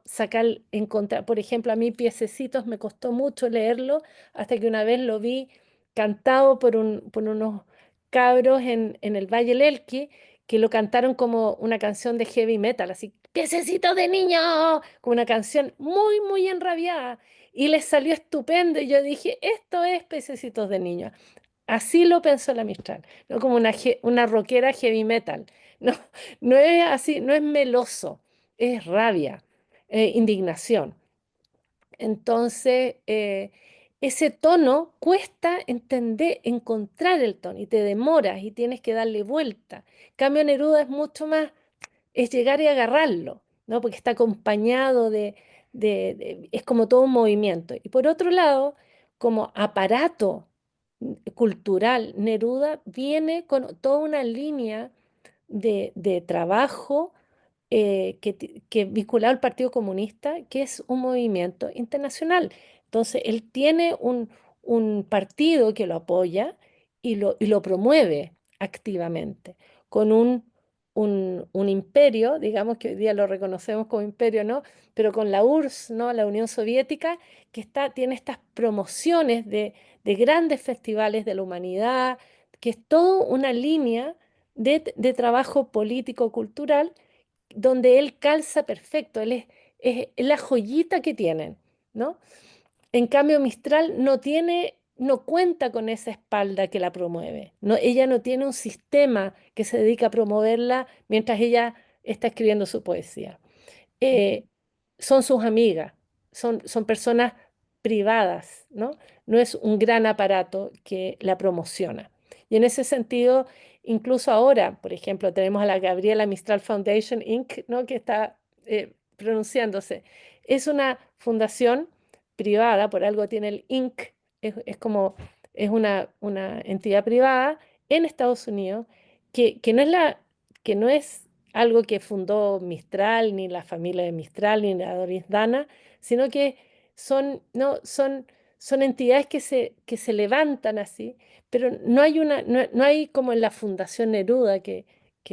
Encontrar, por ejemplo, a mí Piececitos me costó mucho leerlo hasta que una vez lo vi cantado por unos cabros en el Valle del Elqui que lo cantaron como una canción de heavy metal, así, Piececitos de niño, como una canción muy, muy enrabiada. Y les salió estupendo y yo dije, esto es Piececitos de niño. Así lo pensó la Mistral, no como una rockera heavy metal. No, no es así, no es meloso, es rabia. indignación. Entonces, ese tono cuesta encontrar el tono y te demoras y tienes que darle vuelta. En cambio, Neruda es mucho más, es llegar y agarrarlo, ¿no? Porque está acompañado es como todo un movimiento. Y por otro lado, como aparato cultural, Neruda viene con toda una línea de trabajo que vinculado al Partido Comunista, que es un movimiento internacional. Entonces, él tiene un partido que lo apoya y lo promueve activamente, con un imperio, digamos que hoy día lo reconocemos como imperio, ¿no? Pero con la URSS, ¿no? La Unión Soviética, que tiene estas promociones de grandes festivales de la humanidad, que es toda una línea de trabajo político-cultural donde él calza perfecto, es la joyita que tienen, ¿no? En cambio, Mistral no cuenta con esa espalda que la promueve, ¿no? Ella no tiene un sistema que se dedica a promoverla mientras ella está escribiendo su poesía. eh, Son sus amigas, son personas privadas, ¿no? No es un gran aparato que la promociona. Y en ese sentido, incluso ahora, por ejemplo, tenemos a la Gabriela Mistral Foundation, Inc., ¿no? Que está pronunciándose. Es una fundación privada, por algo tiene el Inc., es como, es una entidad privada en Estados Unidos que no es que no es algo que fundó Mistral, ni la familia de Mistral, ni la Doris Dana, sino que no, son entidades que se levantan así, pero no hay como en la Fundación Neruda que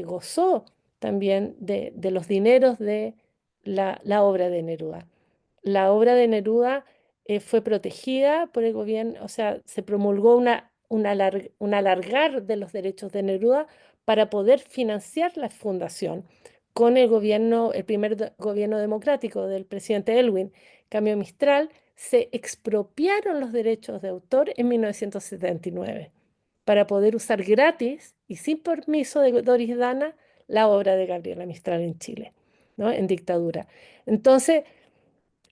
gozó también de los dineros de la obra de Neruda. La obra de Neruda fue protegida por el gobierno, o sea, se promulgó un alargar de los derechos de Neruda para poder financiar la fundación con el gobierno, el gobierno democrático del presidente Elwin. Cambio Mistral, se expropiaron los derechos de autor en 1979 para poder usar gratis y sin permiso de Doris Dana la obra de Gabriela Mistral en Chile, ¿no? En dictadura. Entonces,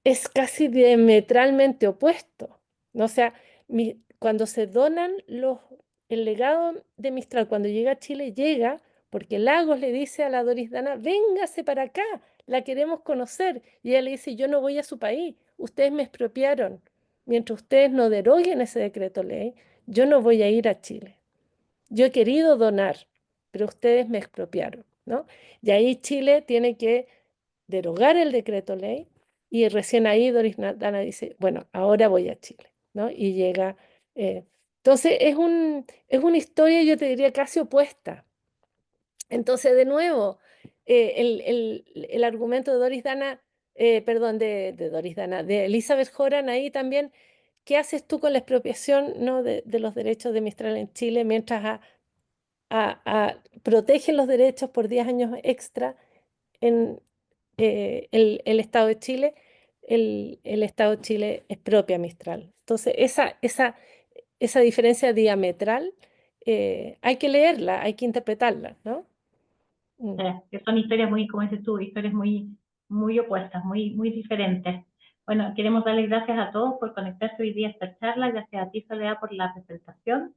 es casi diametralmente opuesto, ¿no? O sea, cuando se donan el legado de Mistral, cuando llega a Chile, llega porque Lagos le dice a la Doris Dana, véngase para acá, la queremos conocer. Y ella le dice, yo no voy a su país, ustedes me expropiaron. Mientras ustedes no deroguen ese decreto ley, yo no voy a ir a Chile. Yo he querido donar, pero ustedes me expropiaron, ¿no? Y ahí Chile tiene que derogar el decreto ley y recién ahí Doris Dana dice, bueno, ahora voy a Chile, ¿no? Y llega. Entonces es una historia, yo te diría, casi opuesta. Entonces, de nuevo, el argumento de Doris Dana, perdón, de Doris Dana, de Elizabeth Horan ahí también, ¿qué haces tú con la expropiación, ¿no? de los derechos de Mistral en Chile mientras protegen los derechos por 10 años extra en el Estado de Chile? El Estado de Chile expropia Mistral. Entonces, esa diferencia diametral hay que leerla, hay que interpretarla, ¿no? Mm. Que son historias muy, como dices tú, historias muy, muy opuestas, muy, muy diferentes. Bueno, queremos darle gracias a todos por conectarse hoy día a esta charla, gracias a ti, Soledad, por la presentación.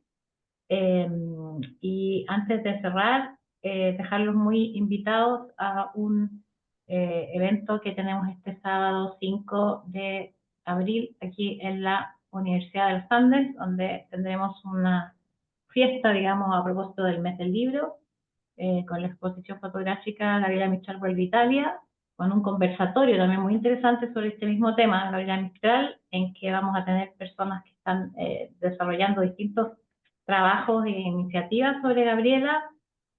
Y antes de cerrar, dejarlos muy invitados a un evento que tenemos este sábado 5 de abril aquí en la Universidad de los Andes, donde tendremos una fiesta, digamos, a propósito del mes del libro, con la exposición fotográfica Gabriela Mistral vuelve a Italia, con un conversatorio también muy interesante sobre este mismo tema, Gabriela Mistral, en que vamos a tener personas que están desarrollando distintos trabajos e iniciativas sobre Gabriela,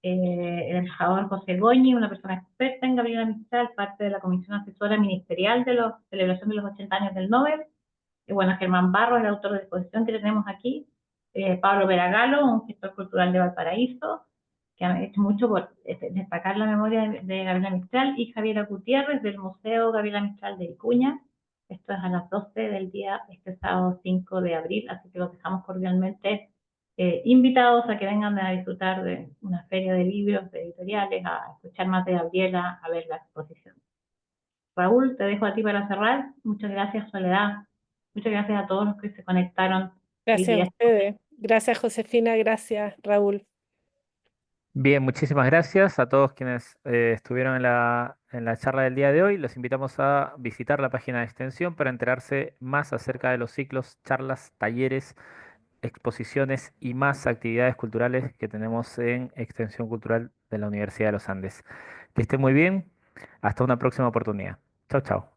el embajador José Goñi, una persona experta en Gabriela Mistral, parte de la Comisión Asesora Ministerial de la celebración de los 80 años del Nobel, bueno, Germán Barros, el autor de exposición que tenemos aquí, Pablo Peragalo, un gestor cultural de Valparaíso, que ha hecho mucho por destacar la memoria de Gabriela Mistral, y Javiera Gutiérrez del Museo Gabriela Mistral de Vicuña. Esto es a las 12 del día, este sábado 5 de abril, así que los dejamos cordialmente invitados a que vengan a disfrutar de una feria de libros, de editoriales, a escuchar más de Gabriela, a ver la exposición. Raúl, te dejo a ti para cerrar. Muchas gracias, Soledad. Muchas gracias a todos los que se conectaron hoy Gracias a día. ustedes. Gracias, Josefina. Gracias, Raúl. Bien, muchísimas gracias a todos quienes estuvieron en la charla del día de hoy. Los invitamos a visitar la página de Extensión para enterarse más acerca de los ciclos, charlas, talleres, exposiciones y más actividades culturales que tenemos en Extensión Cultural de la Universidad de los Andes. Que estén muy bien. Hasta una próxima oportunidad. Chao, chao.